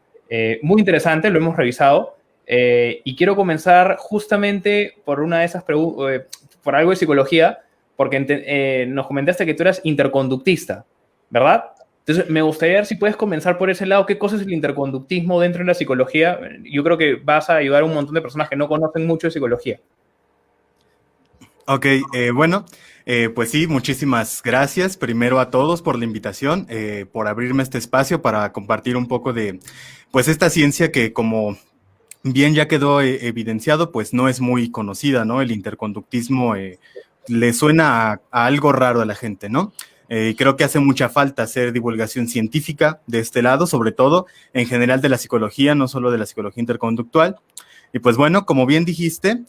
Muy interesante, lo hemos revisado. Y quiero comenzar justamente por una de esas preguntas, por algo de psicología, porque nos comentaste que tú eras interconductista, ¿verdad? Entonces, me gustaría ver si puedes comenzar por ese lado. ¿Qué cosa es el interconductismo dentro de la psicología? Yo creo que vas a ayudar a un montón de personas que no conocen mucho de psicología. Ok, bueno, pues sí, muchísimas gracias primero a todos por la invitación, por abrirme este espacio para compartir un poco de, pues, esta ciencia que, como bien ya quedó evidenciado, pues no es muy conocida, ¿no? El interconductismo le suena a algo raro a la gente, ¿no? Creo que hace mucha falta hacer divulgación científica de este lado, sobre todo en general de la psicología, no solo de la psicología interconductual. Y pues bueno, como bien dijiste,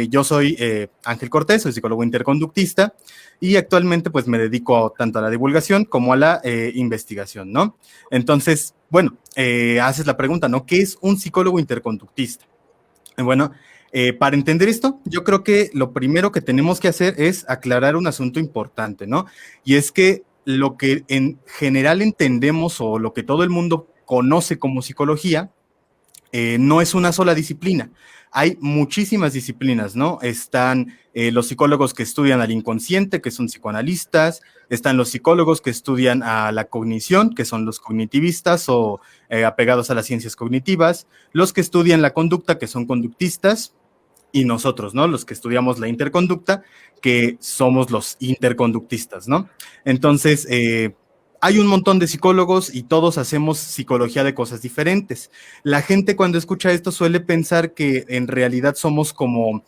yo soy Ángel Cortés, soy psicólogo interconductista y actualmente pues me dedico tanto a la divulgación como a la investigación, ¿no? Entonces, bueno, haces la pregunta, ¿no? ¿Qué es un psicólogo interconductista? Bueno, para entender esto, yo creo que lo primero que tenemos que hacer es aclarar un asunto importante, ¿no? Y es que lo que en general entendemos o lo que todo el mundo conoce como psicología, no es una sola disciplina. Hay muchísimas disciplinas, ¿no? Están los psicólogos que estudian al inconsciente, que son psicoanalistas, están los psicólogos que estudian a la cognición, que son los cognitivistas o apegados a las ciencias cognitivas, los que estudian la conducta, que son conductistas, y nosotros, ¿no? Los que estudiamos la interconducta, que somos los interconductistas, ¿no? Entonces, hay un montón de psicólogos y todos hacemos psicología de cosas diferentes. La gente cuando escucha esto suele pensar que en realidad somos como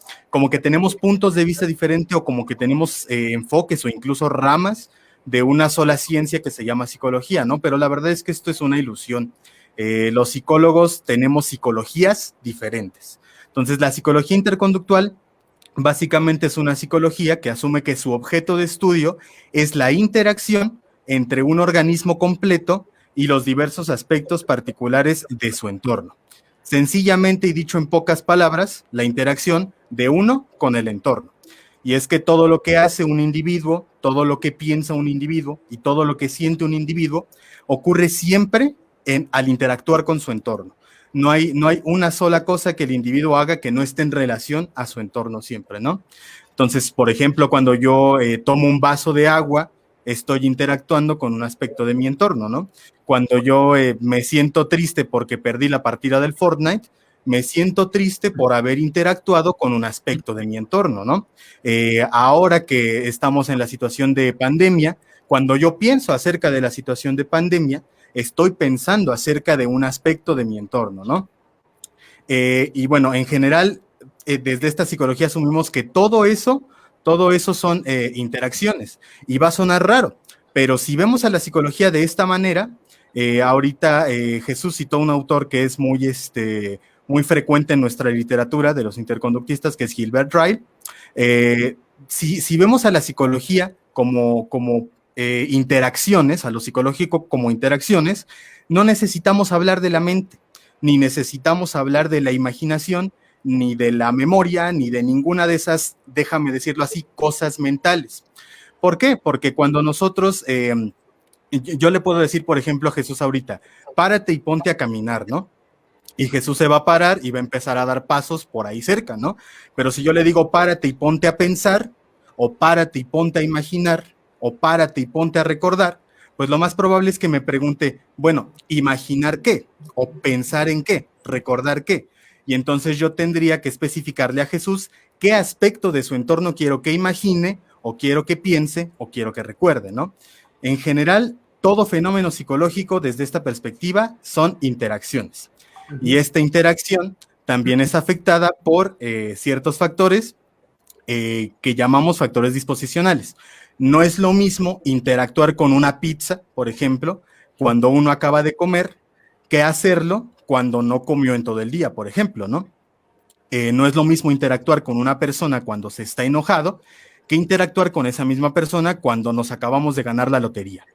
que tenemos puntos de vista diferentes o como que tenemos enfoques o incluso ramas de una sola ciencia que se llama psicología, ¿no? Pero la verdad es que esto es una ilusión. Los psicólogos tenemos psicologías diferentes. Entonces, la psicología interconductual básicamente es una psicología que asume que su objeto de estudio es la interacción entre un organismo completo y los diversos aspectos particulares de su entorno. Sencillamente y dicho en pocas palabras, la interacción de uno con el entorno. Y es que todo lo que hace un individuo, todo lo que piensa un individuo y todo lo que siente un individuo ocurre siempre al interactuar con su entorno. No hay una sola cosa que el individuo haga que no esté en relación a su entorno siempre, ¿no? Entonces, por ejemplo, cuando yo tomo un vaso de agua, estoy interactuando con un aspecto de mi entorno, ¿no? Cuando yo me siento triste porque perdí la partida del Fortnite, me siento triste por haber interactuado con un aspecto de mi entorno, ¿no? Ahora que estamos en la situación de pandemia, cuando yo pienso acerca de la situación de pandemia, estoy pensando acerca de un aspecto de mi entorno, ¿no? Y bueno, en general, desde esta psicología asumimos que todo eso son interacciones. Y va a sonar raro, pero si vemos a la psicología de esta manera, ahorita Jesús citó un autor que es muy frecuente en nuestra literatura de los interconductistas, que es Gilbert Ryle. Si vemos a la psicología como interacciones, a lo psicológico como interacciones, no necesitamos hablar de la mente, ni necesitamos hablar de la imaginación, ni de la memoria, ni de ninguna de esas, déjame decirlo así, cosas mentales. ¿Por qué? Porque cuando nosotros, yo le puedo decir, por ejemplo, a Jesús ahorita, párate y ponte a caminar, ¿no? Y Jesús se va a parar y va a empezar a dar pasos por ahí cerca, ¿no? Pero si yo le digo, párate y ponte a pensar, o párate y ponte a imaginar, o párate y ponte a recordar, pues lo más probable es que me pregunte, bueno, ¿imaginar qué? ¿O pensar en qué? ¿Recordar qué? Y entonces yo tendría que especificarle a Jesús qué aspecto de su entorno quiero que imagine, o quiero que piense, o quiero que recuerde, ¿no? En general, todo fenómeno psicológico desde esta perspectiva son interacciones. Y esta interacción también es afectada por ciertos factores que llamamos factores disposicionales. No es lo mismo interactuar con una pizza, por ejemplo, cuando uno acaba de comer, que hacerlo cuando no comió en todo el día, por ejemplo, ¿no? No es lo mismo interactuar con una persona cuando se está enojado que interactuar con esa misma persona cuando nos acabamos de ganar la lotería.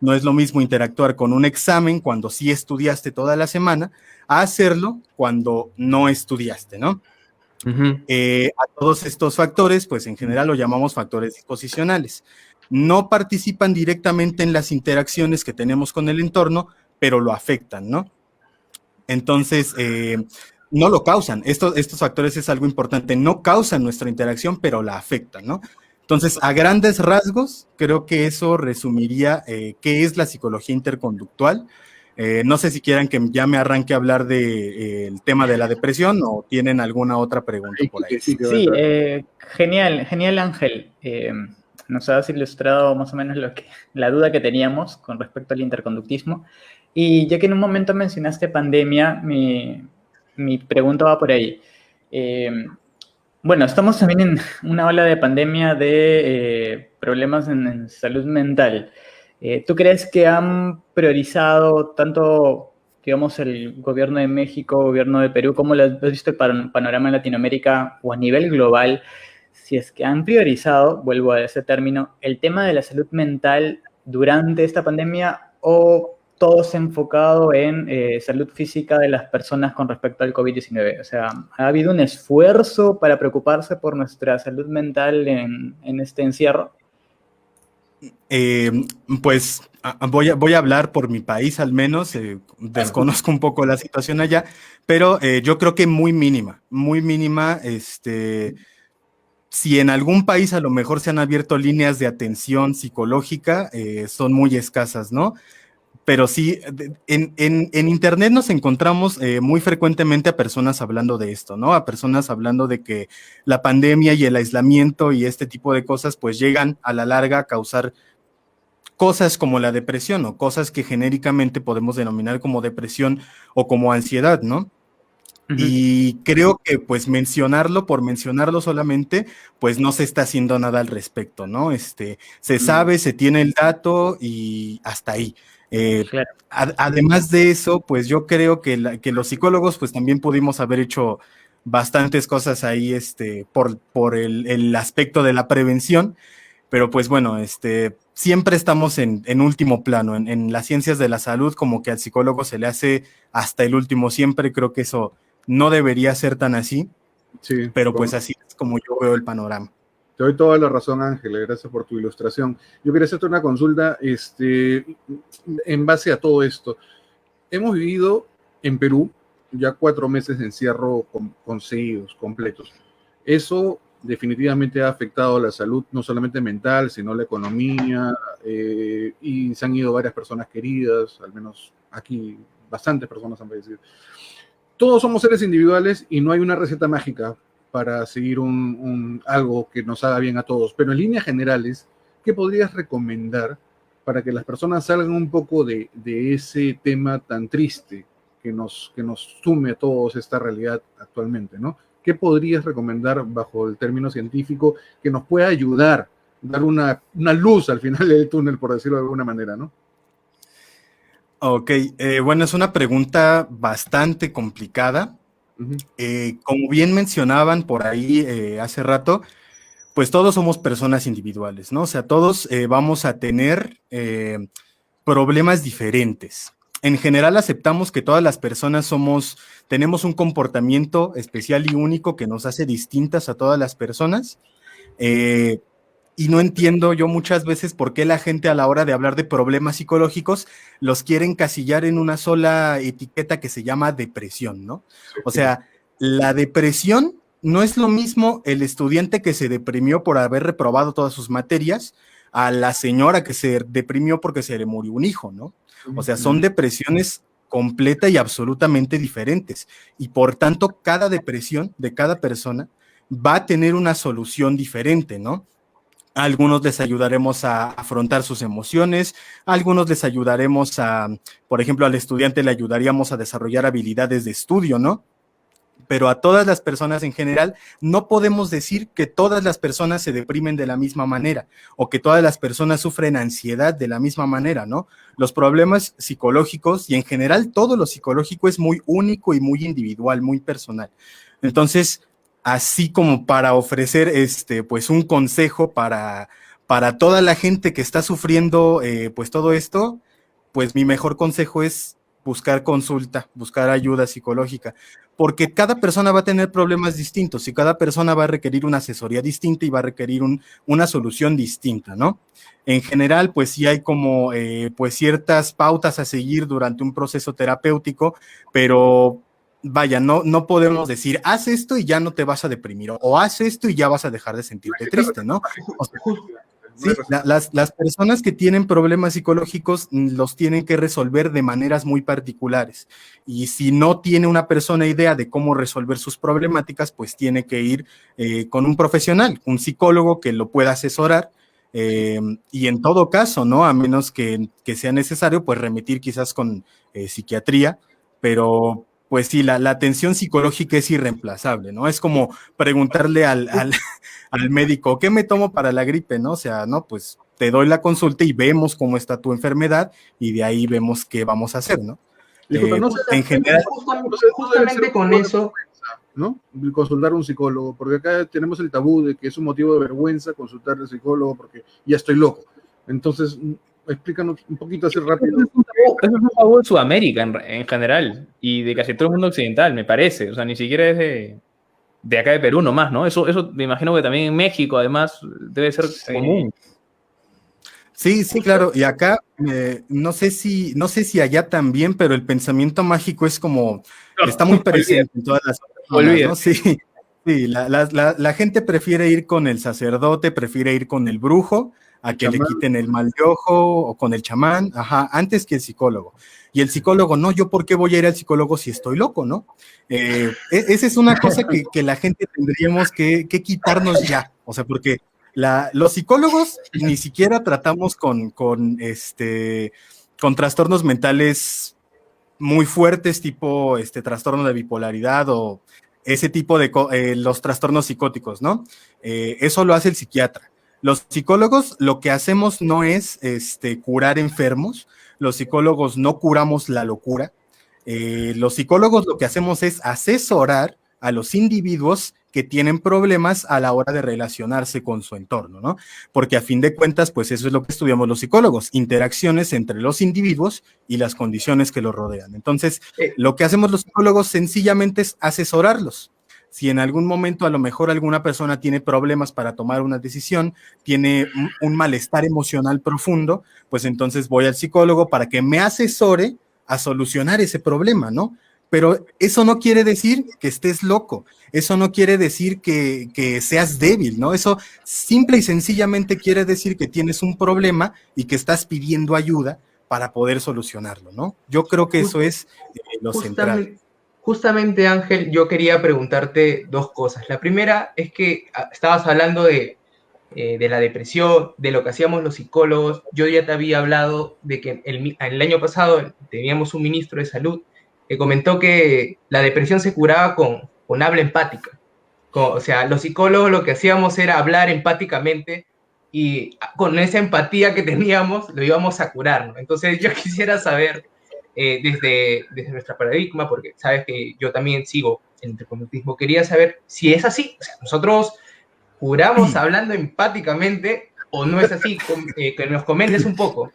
No es lo mismo interactuar con un examen cuando sí estudiaste toda la semana, a hacerlo cuando no estudiaste, ¿no? A todos estos factores, pues en general lo llamamos factores disposicionales. No participan directamente en las interacciones que tenemos con el entorno, pero lo afectan, ¿no? Entonces, no lo causan. Estos factores es algo importante. No causan nuestra interacción, pero la afectan, ¿no? Entonces, a grandes rasgos, creo que eso resumiría qué es la psicología interconductual. No sé si quieran que ya me arranque a hablar del tema de la depresión o tienen alguna otra pregunta por ahí. Sí, Sí, genial, genial Ángel. Nos has ilustrado más o menos la duda que teníamos con respecto al interconductismo. Y ya que en un momento mencionaste pandemia, mi pregunta va por ahí. Bueno, estamos también en una ola de pandemia de problemas en salud mental. ¿Tú crees que han priorizado tanto, digamos, el gobierno de México, gobierno de Perú, cómo lo has visto el panorama en Latinoamérica o a nivel global? Si es que han priorizado, vuelvo a ese término, el tema de la salud mental durante esta pandemia o todo se ha enfocado en salud física de las personas con respecto al COVID-19. O sea, ¿ha habido un esfuerzo para preocuparse por nuestra salud mental en este encierro? Pues voy a hablar por mi país al menos, desconozco un poco la situación allá, pero yo creo que muy mínima, si en algún país a lo mejor se han abierto líneas de atención psicológica, son muy escasas, ¿no? Pero sí, en Internet nos encontramos muy frecuentemente a personas hablando de esto, ¿no? A personas hablando de que la pandemia y el aislamiento y este tipo de cosas pues llegan a la larga a causar cosas como la depresión o cosas que genéricamente podemos denominar como depresión o como ansiedad, ¿no? Y creo que pues mencionarlo por mencionarlo solamente, pues no se está haciendo nada al respecto, ¿no? Se sabe, se tiene el dato y hasta ahí. Claro. Además de eso, pues yo creo que los psicólogos pues también pudimos haber hecho bastantes cosas ahí por el aspecto de la prevención, pero pues bueno, siempre estamos en último plano, en las ciencias de la salud, como que al psicólogo se le hace hasta el último siempre, creo que eso no debería ser tan así, sí, pero pues así es como yo veo el panorama. Te doy toda la razón, Ángel, gracias por tu ilustración. Yo quería hacerte una consulta en base a todo esto. Hemos vivido en Perú ya 4 meses de encierro conseguidos, completos. Eso definitivamente ha afectado la salud, no solamente mental, sino la economía, y se han ido varias personas queridas, al menos aquí bastantes personas han fallecido. Todos somos seres individuales y no hay una receta mágica para seguir algo que nos haga bien a todos. Pero en líneas generales, ¿qué podrías recomendar para que las personas salgan un poco de ese tema tan triste que nos sume a todos esta realidad actualmente, ¿no? ¿Qué podrías recomendar bajo el término científico que nos pueda ayudar, dar una luz al final del túnel, por decirlo de alguna manera, ¿no? Ok, bueno, es una pregunta bastante complicada. Como bien mencionaban por ahí hace rato, pues todos somos personas individuales, ¿no? O sea, todos vamos a tener problemas diferentes. En general aceptamos que todas las personas tenemos un comportamiento especial y único que nos hace distintas a todas las personas. Y no entiendo yo muchas veces por qué la gente a la hora de hablar de problemas psicológicos los quiere encasillar en una sola etiqueta que se llama depresión, ¿no? O sea, la depresión no es lo mismo el estudiante que se deprimió por haber reprobado todas sus materias a la señora que se deprimió porque se le murió un hijo, ¿no? O sea, son depresiones completa y absolutamente diferentes. Y por tanto, cada depresión de cada persona va a tener una solución diferente, ¿no? A algunos les ayudaremos a afrontar sus emociones, a algunos les ayudaremos por ejemplo, al estudiante le ayudaríamos a desarrollar habilidades de estudio, ¿no? Pero a todas las personas en general, no podemos decir que todas las personas se deprimen de la misma manera o que todas las personas sufren ansiedad de la misma manera, ¿no? Los problemas psicológicos y en general todo lo psicológico es muy único y muy individual, muy personal. Entonces, así como para ofrecer pues un consejo para para toda la gente que está sufriendo pues todo esto, pues mi mejor consejo es buscar consulta, buscar ayuda psicológica, porque cada persona va a tener problemas distintos y cada persona va a requerir una asesoría distinta y va a requerir una solución distinta, ¿no? En general, pues sí hay como pues ciertas pautas a seguir durante un proceso terapéutico, pero vaya, no podemos decir, haz esto y ya no te vas a deprimir, o haz esto y ya vas a dejar de sentirte triste, ¿no? O sea, sí, las personas que tienen problemas psicológicos los tienen que resolver de maneras muy particulares. Y si no tiene una persona idea de cómo resolver sus problemáticas, pues tiene que ir con un profesional, un psicólogo que lo pueda asesorar. Y en todo caso, ¿no? A menos que sea necesario, pues remitir quizás con psiquiatría, pero pues sí, la atención psicológica es irreemplazable, ¿no? Es como preguntarle al médico, ¿qué me tomo para la gripe? ¿No? O sea, no, pues te doy la consulta y vemos cómo está tu enfermedad y de ahí vemos qué vamos a hacer, ¿no? Disculpa, no sé, En general, Justamente con eso, ¿no? Consultar a un psicólogo, porque acá tenemos el tabú de que es un motivo de vergüenza consultar al psicólogo porque ya estoy loco. Entonces, explícanos un poquito así rápido. Eso es un tabú de Sudamérica en general y de casi todo el mundo occidental, me parece. O sea, ni siquiera es de acá de Perú nomás, ¿no? Eso me imagino que también en México, además, debe ser común. Sí, claro. Y acá, no sé si allá también, pero el pensamiento mágico es como, está muy presente en todas las personas, ¿no? Sí, la gente prefiere ir con el sacerdote, prefiere ir con el brujo, a que le quiten el mal de ojo, o con el chamán, antes que el psicólogo. Y el psicólogo, no, ¿yo por qué voy a ir al psicólogo si estoy loco, no? Esa es una cosa que la gente tendríamos que quitarnos ya, o sea, porque los psicólogos ni siquiera tratamos con trastornos mentales muy fuertes, tipo trastorno de bipolaridad o ese tipo de los trastornos psicóticos, ¿no? Eso lo hace el psiquiatra. Los psicólogos lo que hacemos no es curar enfermos, los psicólogos no curamos la locura, los psicólogos lo que hacemos es asesorar a los individuos que tienen problemas a la hora de relacionarse con su entorno, ¿no? Porque a fin de cuentas, pues eso es lo que estudiamos los psicólogos, interacciones entre los individuos y las condiciones que los rodean. Entonces, lo que hacemos los psicólogos sencillamente es asesorarlos. Si en algún momento a lo mejor alguna persona tiene problemas para tomar una decisión, tiene un malestar emocional profundo, pues entonces voy al psicólogo para que me asesore a solucionar ese problema, ¿no? Pero eso no quiere decir que estés loco, eso no quiere decir que seas débil, ¿no? Eso simple y sencillamente quiere decir que tienes un problema y que estás pidiendo ayuda para poder solucionarlo, ¿no? Yo creo que eso es lo central. Justamente, Ángel, yo quería preguntarte dos cosas. La primera es que estabas hablando de la depresión, de lo que hacíamos los psicólogos. Yo ya te había hablado de que el año pasado teníamos un ministro de salud que comentó que la depresión se curaba con habla empática. O sea, los psicólogos lo que hacíamos era hablar empáticamente y con esa empatía que teníamos lo íbamos a curar, ¿no? Entonces yo quisiera saber, desde nuestro paradigma, porque sabes que yo también sigo el interconductismo, quería saber si es así. O sea, nosotros curamos hablando empáticamente o no es así, que nos comentes un poco.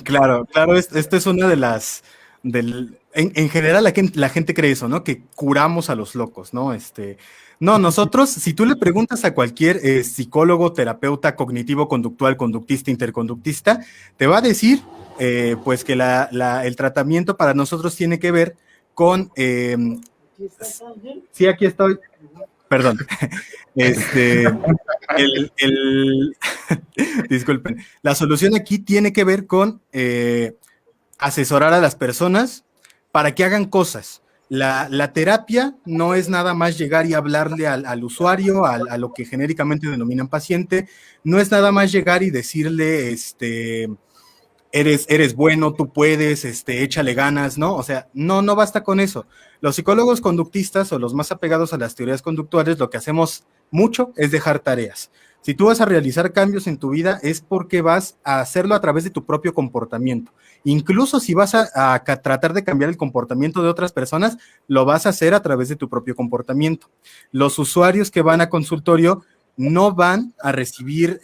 Claro, esto es una de las... En general la gente cree eso, ¿no? Que curamos a los locos, ¿no? No, nosotros, si tú le preguntas a cualquier psicólogo, terapeuta, cognitivo, conductual, conductista, interconductista, te va a decir, pues que el tratamiento para nosotros tiene que ver con... sí, aquí estoy. Perdón. Disculpen. La solución aquí tiene que ver con asesorar a las personas para que hagan cosas. La terapia no es nada más llegar y hablarle al usuario, a lo que genéricamente denominan paciente, no es nada más llegar y decirle, eres bueno, tú puedes, échale ganas, ¿no? O sea, no basta con eso. Los psicólogos conductistas o los más apegados a las teorías conductuales, lo que hacemos mucho es dejar tareas. Si tú vas a realizar cambios en tu vida es porque vas a hacerlo a través de tu propio comportamiento. Incluso si vas a tratar de cambiar el comportamiento de otras personas, lo vas a hacer a través de tu propio comportamiento. Los usuarios que van a consultorio no van a recibir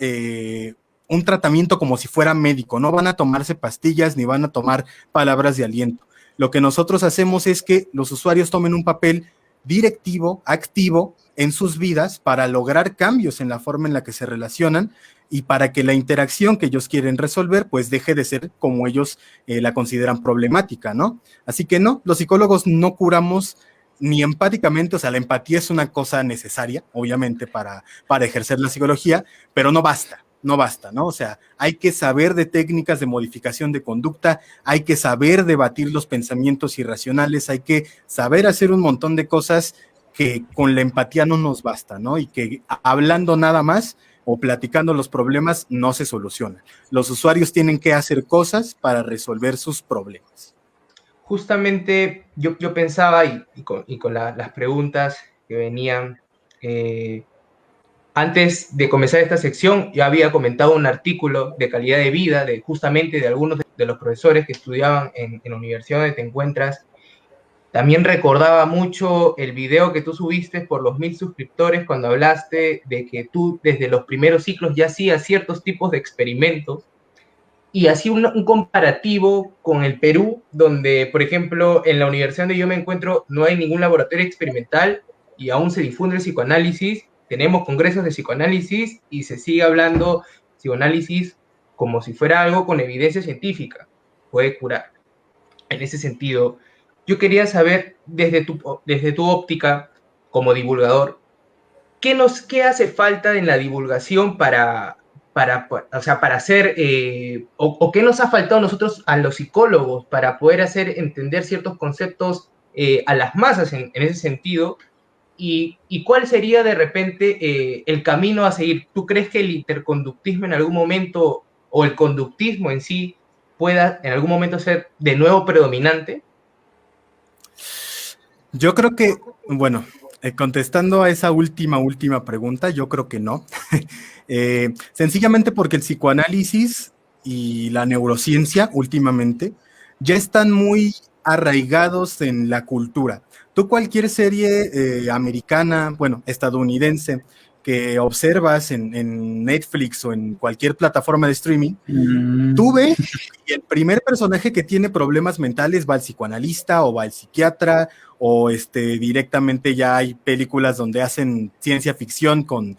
un tratamiento como si fuera médico, no van a tomarse pastillas ni van a tomar palabras de aliento. Lo que nosotros hacemos es que los usuarios tomen un papel directivo, activo en sus vidas para lograr cambios en la forma en la que se relacionan y para que la interacción que ellos quieren resolver pues deje de ser como ellos la consideran problemática, ¿no? Así que no, los psicólogos no curamos ni empáticamente, o sea, la empatía es una cosa necesaria, obviamente, para ejercer la psicología, pero no basta. No basta, ¿no? O sea, hay que saber de técnicas de modificación de conducta, hay que saber debatir los pensamientos irracionales, hay que saber hacer un montón de cosas que con la empatía no nos basta, ¿no? Y que hablando nada más o platicando los problemas no se soluciona. Los usuarios tienen que hacer cosas para resolver sus problemas. Justamente yo pensaba, y con las preguntas que venían, antes de comenzar esta sección, yo había comentado un artículo de calidad de vida justamente de algunos de los profesores que estudiaban en la universidad donde te encuentras. También recordaba mucho el video que tú subiste por los 1000 suscriptores cuando hablaste de que tú desde los primeros ciclos ya hacías ciertos tipos de experimentos y hacía un comparativo con el Perú, donde, por ejemplo, en la universidad donde yo me encuentro no hay ningún laboratorio experimental y aún se difunde el psicoanálisis. Tenemos congresos de psicoanálisis y se sigue hablando psicoanálisis como si fuera algo con evidencia científica. Puede curar. En ese sentido, yo quería saber desde tu óptica como divulgador, ¿qué hace falta en la divulgación o sea, para hacer, o qué nos ha faltado a nosotros, a los psicólogos, para poder hacer entender ciertos conceptos a las masas en ese sentido? ¿Y cuál sería de repente el camino a seguir? ¿Tú crees que el interconductismo en algún momento, o el conductismo en sí, pueda en algún momento ser de nuevo predominante? Yo creo que, bueno, contestando a esa última pregunta, yo creo que no. Sencillamente porque el psicoanálisis y la neurociencia últimamente ya están muy arraigados en la cultura. Tú cualquier serie americana, bueno, estadounidense, que observas en Netflix o en cualquier plataforma de streaming, tú ves y el primer personaje que tiene problemas mentales va al psicoanalista o va al psiquiatra o directamente ya hay películas donde hacen ciencia ficción con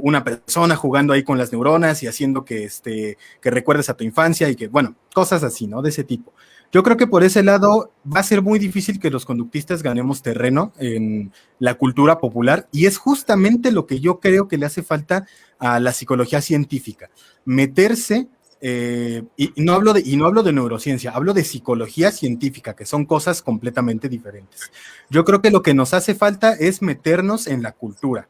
una persona jugando ahí con las neuronas y haciendo que recuerdes a tu infancia y que, bueno, cosas así, ¿no? De ese tipo. Yo creo que por ese lado va a ser muy difícil que los conductistas ganemos terreno en la cultura popular y es justamente lo que yo creo que le hace falta a la psicología científica, meterse, y no hablo de neurociencia, hablo de psicología científica, que son cosas completamente diferentes. Yo creo que lo que nos hace falta es meternos en la cultura,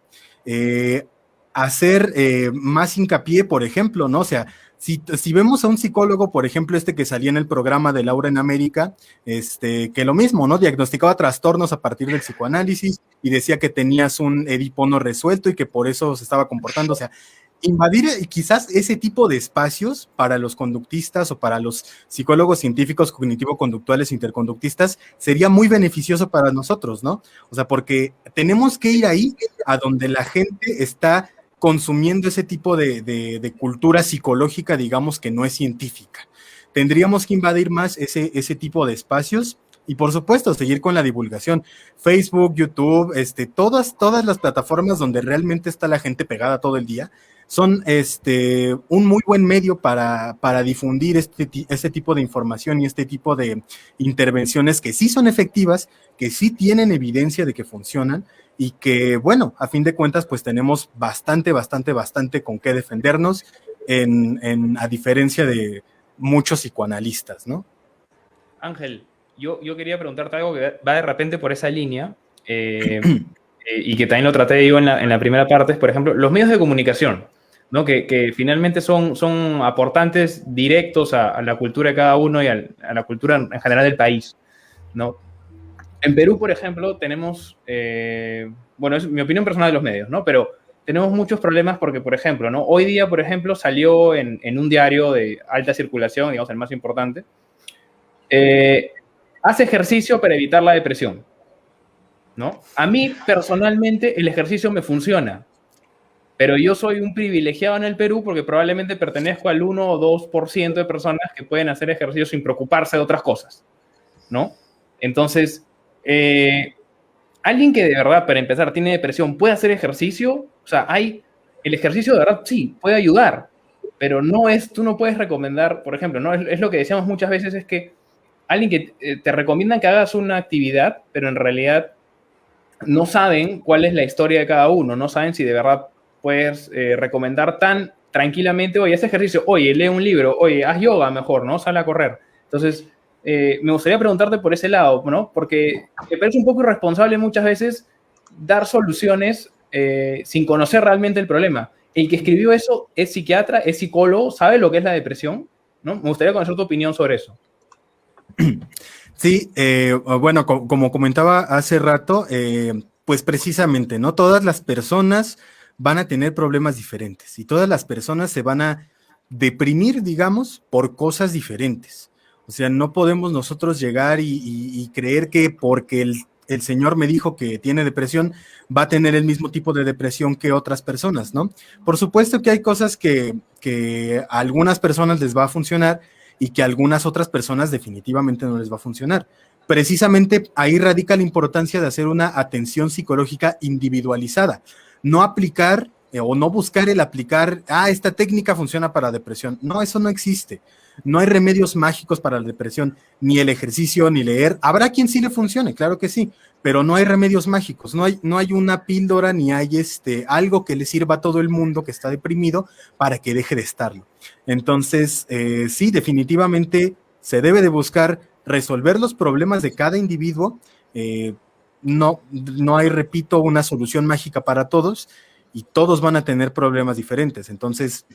hacer más hincapié, por ejemplo, ¿no? O sea, si vemos a un psicólogo, por ejemplo, que salía en el programa de Laura en América, que lo mismo, ¿no? Diagnosticaba trastornos a partir del psicoanálisis y decía que tenías un Edipo no resuelto y que por eso se estaba comportando, o sea, invadir quizás ese tipo de espacios para los conductistas o para los psicólogos científicos cognitivo-conductuales interconductistas sería muy beneficioso para nosotros, ¿no? O sea, porque tenemos que ir ahí a donde la gente está consumiendo ese tipo de cultura psicológica, digamos, que no es científica. Tendríamos que invadir más ese tipo de espacios y, por supuesto, seguir con la divulgación. Facebook, YouTube, todas las plataformas donde realmente está la gente pegada todo el día, son un muy buen medio para difundir este tipo de información y este tipo de intervenciones que sí son efectivas, que sí tienen evidencia de que funcionan y que, bueno, a fin de cuentas, pues tenemos bastante con qué defendernos a diferencia de muchos psicoanalistas, ¿no? Ángel, yo quería preguntarte algo que va de repente por esa línea y que también lo traté, digo, en la primera parte, es, por ejemplo, los medios de comunicación, ¿no? Que finalmente son aportantes directos a la cultura de cada uno y a la cultura en general del país, ¿no? En Perú, por ejemplo, tenemos, bueno, es mi opinión personal de los medios, ¿no? Pero tenemos muchos problemas porque, por ejemplo, ¿no? Hoy día, por ejemplo, salió en un diario de alta circulación, digamos, el más importante, hace ejercicio para evitar la depresión, ¿no? A mí, personalmente, el ejercicio me funciona, pero yo soy un privilegiado en el Perú porque probablemente pertenezco al 1 o 2% de personas que pueden hacer ejercicio sin preocuparse de otras cosas, ¿no? Entonces, alguien que de verdad, para empezar, tiene depresión, ¿puede hacer ejercicio? O sea, el ejercicio de verdad sí, puede ayudar, pero tú no puedes recomendar, por ejemplo, ¿no? Es lo que decíamos muchas veces, es que alguien que te recomiendan que hagas una actividad, pero en realidad no saben cuál es la historia de cada uno, no saben si de verdad puedes recomendar tan tranquilamente, oye, haz ejercicio, oye, lee un libro, oye, haz yoga mejor, ¿no? Sale a correr. Entonces, me gustaría preguntarte por ese lado, ¿no? Porque me parece un poco irresponsable muchas veces dar soluciones sin conocer realmente el problema. El que escribió eso es psiquiatra, es psicólogo, sabe lo que es la depresión, ¿no? Me gustaría conocer tu opinión sobre eso. Sí, bueno, como comentaba hace rato, pues precisamente, ¿no? Todas las personas van a tener problemas diferentes y todas las personas se van a deprimir, digamos, por cosas diferentes. O sea, no podemos nosotros llegar y creer que porque el señor me dijo que tiene depresión, va a tener el mismo tipo de depresión que otras personas, ¿no? Por supuesto que hay cosas que a algunas personas les va a funcionar y que a algunas otras personas definitivamente no les va a funcionar. Precisamente ahí radica la importancia de hacer una atención psicológica individualizada, no aplicar o no buscar el aplicar, esta técnica funciona para depresión. No, eso no existe. No hay remedios mágicos para la depresión, ni el ejercicio, ni leer. Habrá quien sí le funcione, claro que sí, pero no hay remedios mágicos, no hay una píldora, ni hay algo que le sirva a todo el mundo que está deprimido para que deje de estarlo. Entonces, sí, definitivamente se debe de buscar resolver los problemas de cada individuo. No hay, repito, una solución mágica para todos y todos van a tener problemas diferentes. Entonces,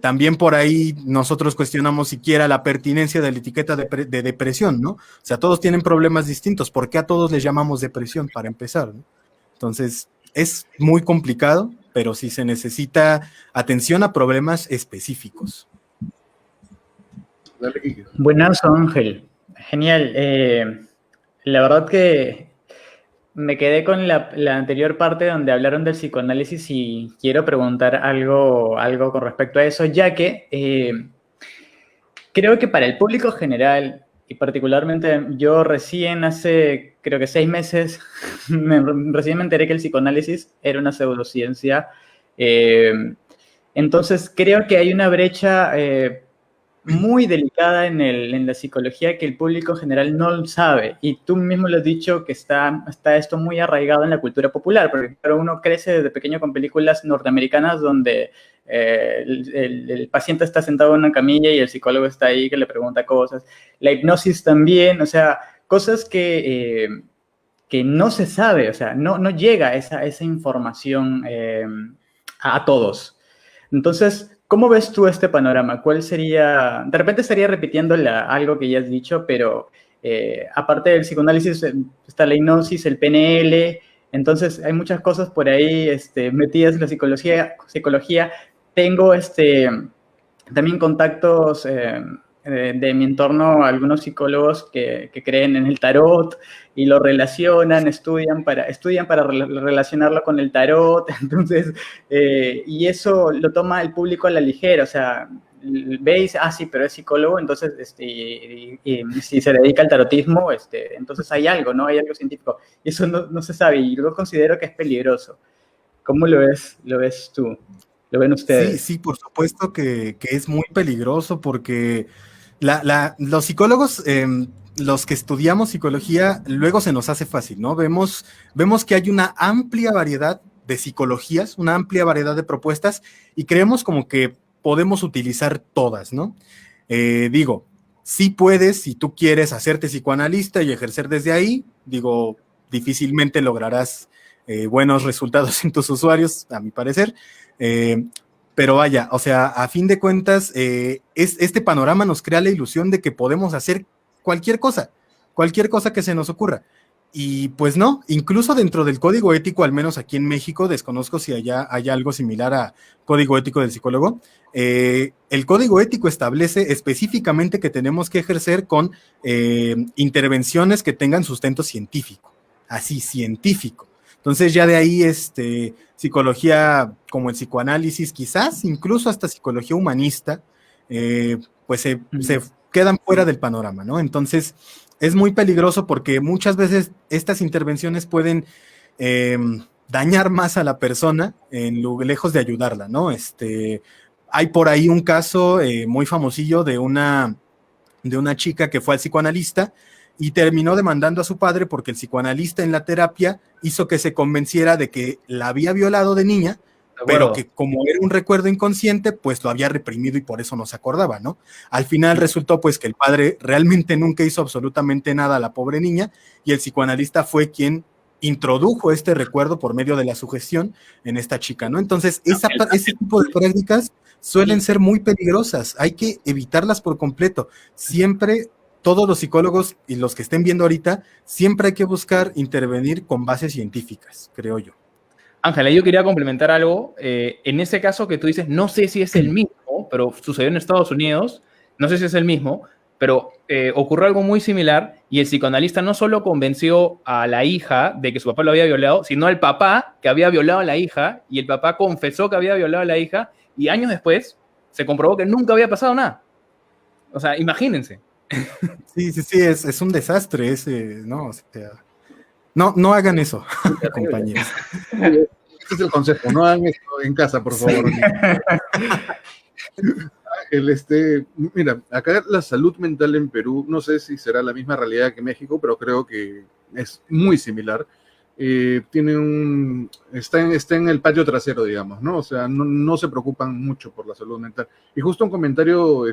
también por ahí nosotros cuestionamos siquiera la pertinencia de la etiqueta de depresión, ¿no? O sea, todos tienen problemas distintos. ¿Por qué a todos les llamamos depresión, para empezar, ¿no? Entonces, es muy complicado, pero sí se necesita atención a problemas específicos. Dale, Quique. Buenazo, Ángel. Genial. La verdad que me quedé con la anterior parte donde hablaron del psicoanálisis y quiero preguntar algo con respecto a eso, ya que creo que para el público general, y particularmente yo recién hace, creo que 6 meses, recién me enteré que el psicoanálisis era una pseudociencia. Entonces creo que hay una brecha muy delicada en la psicología que el público general no sabe. Y tú mismo lo has dicho que está esto muy arraigado en la cultura popular, porque uno crece desde pequeño con películas norteamericanas donde el paciente está sentado en una camilla y el psicólogo está ahí que le pregunta cosas. La hipnosis también, o sea, cosas que no se sabe, o sea, no llega esa información a todos. Entonces, ¿cómo ves tú este panorama? ¿Cuál sería? De repente estaría repitiendo algo que ya has dicho, pero aparte del psicoanálisis está la hipnosis, el PNL, entonces hay muchas cosas por ahí metidas en la psicología. Tengo también contactos de mi entorno, algunos psicólogos que creen en el tarot y lo relacionan, estudian para relacionarlo con el tarot, entonces, y eso lo toma el público a la ligera, o sea, veis, sí, pero es psicólogo, entonces, y si se dedica al tarotismo, entonces hay algo, ¿no? Hay algo científico, y eso no se sabe, y yo considero que es peligroso. ¿Cómo lo ves tú? ¿Lo ven ustedes? Sí, por supuesto que es muy peligroso porque los psicólogos, los que estudiamos psicología, luego se nos hace fácil, ¿no? Vemos que hay una amplia variedad de psicologías, una amplia variedad de propuestas y creemos como que podemos utilizar todas, ¿no? Digo, sí puedes, si tú quieres hacerte psicoanalista y ejercer desde ahí, digo, difícilmente lograrás buenos resultados en tus usuarios, a mi parecer. Pero vaya, o sea, a fin de cuentas, este panorama nos crea la ilusión de que podemos hacer cualquier cosa que se nos ocurra. Y pues no, incluso dentro del código ético, al menos aquí en México, desconozco si allá hay algo similar a código ético del psicólogo, el código ético establece específicamente que tenemos que ejercer con intervenciones que tengan sustento científico, así, científico. Entonces ya de ahí, psicología como el psicoanálisis, quizás incluso hasta psicología humanista, pues se quedan fuera del panorama, ¿no? Entonces es muy peligroso porque muchas veces estas intervenciones pueden dañar más a la persona lejos de ayudarla, ¿no? Hay por ahí un caso muy famosillo de una chica que fue al psicoanalista y terminó demandando a su padre porque el psicoanalista en la terapia hizo que se convenciera de que la había violado de niña, pero que como era un recuerdo inconsciente, pues lo había reprimido y por eso no se acordaba, ¿no? Al final resultó pues que el padre realmente nunca hizo absolutamente nada a la pobre niña y el psicoanalista fue quien introdujo este recuerdo por medio de la sugestión en esta chica, ¿no? Entonces, ese tipo de prácticas suelen ser muy peligrosas, hay que evitarlas por completo. Siempre, todos los psicólogos y los que estén viendo ahorita, siempre hay que buscar intervenir con bases científicas, creo yo. Ángela, yo quería complementar algo. En ese caso que tú dices, no sé si es el mismo, pero sucedió en Estados Unidos, no sé si es el mismo, pero ocurrió algo muy similar y el psicoanalista no solo convenció a la hija de que su papá lo había violado, sino al papá que había violado a la hija y el papá confesó que había violado a la hija y años después se comprobó que nunca había pasado nada. O sea, imagínense. Sí, es un desastre ese, ¿no? O sea, no hagan eso, compañeros. Ese es el consejo, no hagan esto en casa, por favor. Mira, acá la salud mental en Perú, no sé si será la misma realidad que México, pero creo que es muy similar. Está en el patio trasero, digamos, ¿no? O sea, no se preocupan mucho por la salud mental. Y justo un comentario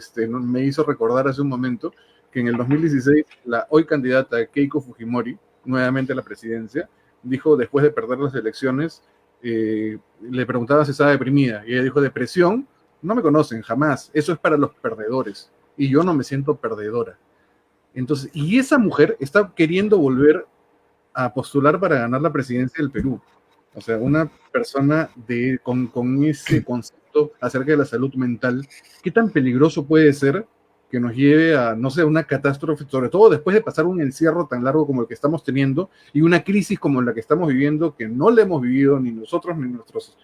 me hizo recordar hace un momento que en el 2016 la hoy candidata Keiko Fujimori, nuevamente a la presidencia, dijo después de perder las elecciones, le preguntaba si estaba deprimida y ella dijo, depresión, no me conocen jamás, eso es para los perdedores y yo no me siento perdedora. Entonces, y esa mujer está queriendo volver a postular para ganar la presidencia del Perú. O sea, una persona con ese concepto acerca de la salud mental, ¿qué tan peligroso puede ser que nos lleve a, no sé, una catástrofe, sobre todo después de pasar un encierro tan largo como el que estamos teniendo y una crisis como la que estamos viviendo, que no la hemos vivido ni nosotros, ni nuestros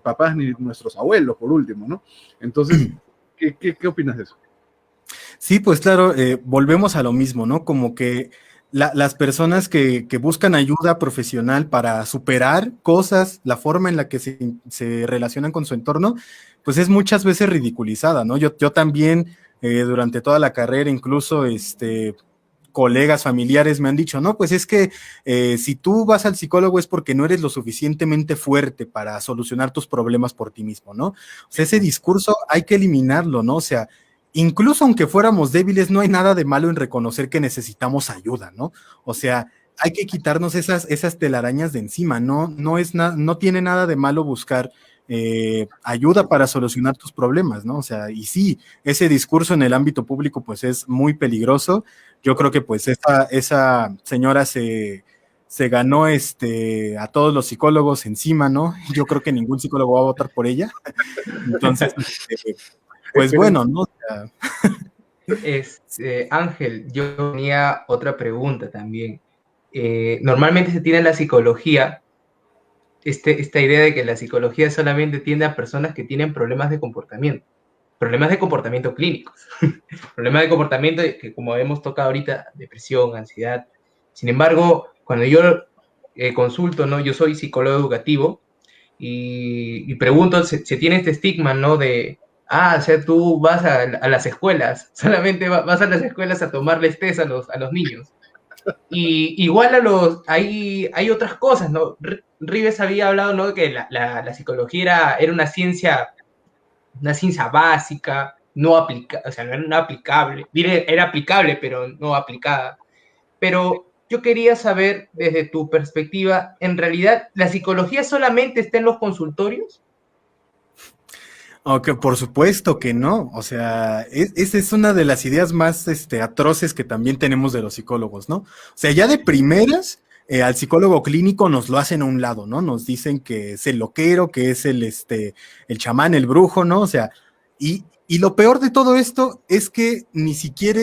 papás, ni nuestros abuelos, por último, ¿no? Entonces, ¿qué opinas de eso? Sí, pues claro, volvemos a lo mismo, ¿no? Como que las personas que buscan ayuda profesional para superar cosas, la forma en la que se relacionan con su entorno, pues es muchas veces ridiculizada, ¿no? Yo también, durante toda la carrera, incluso colegas, familiares me han dicho, no, pues es que si tú vas al psicólogo es porque no eres lo suficientemente fuerte para solucionar tus problemas por ti mismo, ¿no? O sea, ese discurso hay que eliminarlo, ¿no? O sea, incluso aunque fuéramos débiles, no hay nada de malo en reconocer que necesitamos ayuda, ¿no? O sea, hay que quitarnos esas telarañas de encima, no tiene nada de malo buscar ayuda para solucionar tus problemas, ¿no? O sea, y sí, ese discurso en el ámbito público pues es muy peligroso. Yo creo que pues esa señora se ganó a todos los psicólogos encima, ¿no? Yo creo que ningún psicólogo va a votar por ella. Entonces, pues bueno, ¿no? O sea, Ángel, yo tenía otra pregunta también. Normalmente se tiene en la psicología esta idea de que la psicología solamente atiende a personas que tienen problemas de comportamiento clínicos, problemas de comportamiento que, como hemos tocado ahorita, depresión, ansiedad. Sin embargo, cuando yo consulto, ¿no? Yo soy psicólogo educativo y pregunto, se tiene este estigma, ¿no? O sea, tú vas a las escuelas, solamente vas a las escuelas a tomarles test a los niños. Y igual hay otras cosas, ¿no? Rives había hablado, ¿no? Que la psicología era una ciencia básica, no aplicable, o sea, no era aplicable, era aplicable, pero no aplicada. Pero yo quería saber, desde tu perspectiva, ¿en realidad la psicología solamente está en los consultorios? Aunque por supuesto que no, o sea, esa es una de las ideas más atroces que también tenemos de los psicólogos, ¿no? O sea, ya de primeras, al psicólogo clínico nos lo hacen a un lado, ¿no? Nos dicen que es el loquero, que es el chamán, el brujo, ¿no? O sea, y lo peor de todo esto es que ni siquiera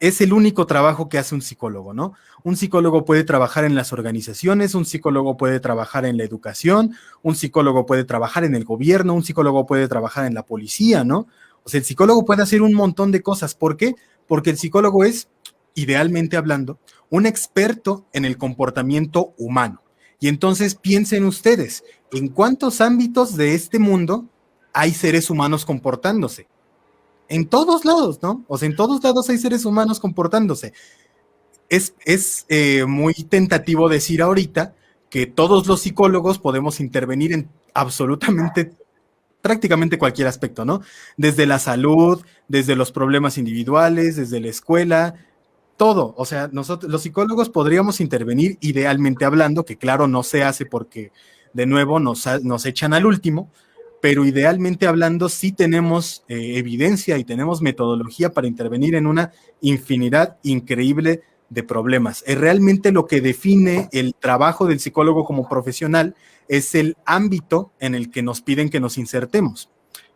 es el único trabajo que hace un psicólogo, ¿no? Un psicólogo puede trabajar en las organizaciones, un psicólogo puede trabajar en la educación, un psicólogo puede trabajar en el gobierno, un psicólogo puede trabajar en la policía, ¿no? O sea, el psicólogo puede hacer un montón de cosas. ¿Por qué? Porque el psicólogo es, idealmente hablando, un experto en el comportamiento humano. Y entonces piensen ustedes, ¿en cuántos ámbitos de este mundo hay seres humanos comportándose? En todos lados, ¿no? O sea, en todos lados hay seres humanos comportándose. Es muy tentativo decir ahorita que todos los psicólogos podemos intervenir en absolutamente, prácticamente cualquier aspecto, ¿no? Desde la salud, desde los problemas individuales, desde la escuela, todo. O sea, nosotros, los psicólogos podríamos intervenir idealmente hablando, que claro, no se hace porque de nuevo nos echan al último, pero idealmente hablando sí tenemos evidencia y tenemos metodología para intervenir en una infinidad increíble de problemas. Realmente lo que define el trabajo del psicólogo como profesional es el ámbito en el que nos piden que nos insertemos.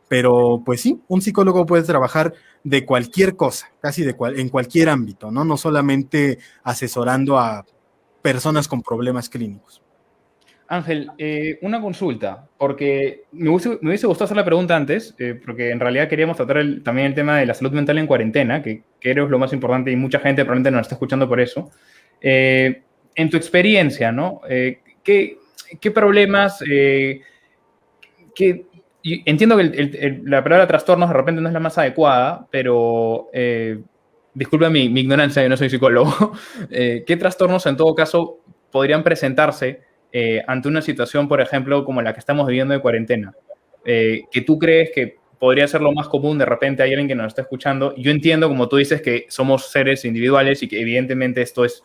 Pero pues sí, un psicólogo puede trabajar de cualquier cosa, casi en cualquier ámbito, ¿no? No solamente asesorando a personas con problemas clínicos. Ángel, una consulta, porque me hubiese gustado hacer la pregunta antes, porque en realidad queríamos tratar también el tema de la salud mental en cuarentena, que creo es lo más importante y mucha gente probablemente nos está escuchando por eso. En tu experiencia, ¿no? ¿Qué problemas, y entiendo que la palabra trastornos de repente no es la más adecuada, pero disculpa mi ignorancia, yo no soy psicólogo. ¿Qué trastornos en todo caso podrían presentarse ante una situación, por ejemplo, como la que estamos viviendo de cuarentena? Que tú crees que podría ser lo más común, de repente hay alguien que nos está escuchando. Yo entiendo, como tú dices, que somos seres individuales y que evidentemente esto es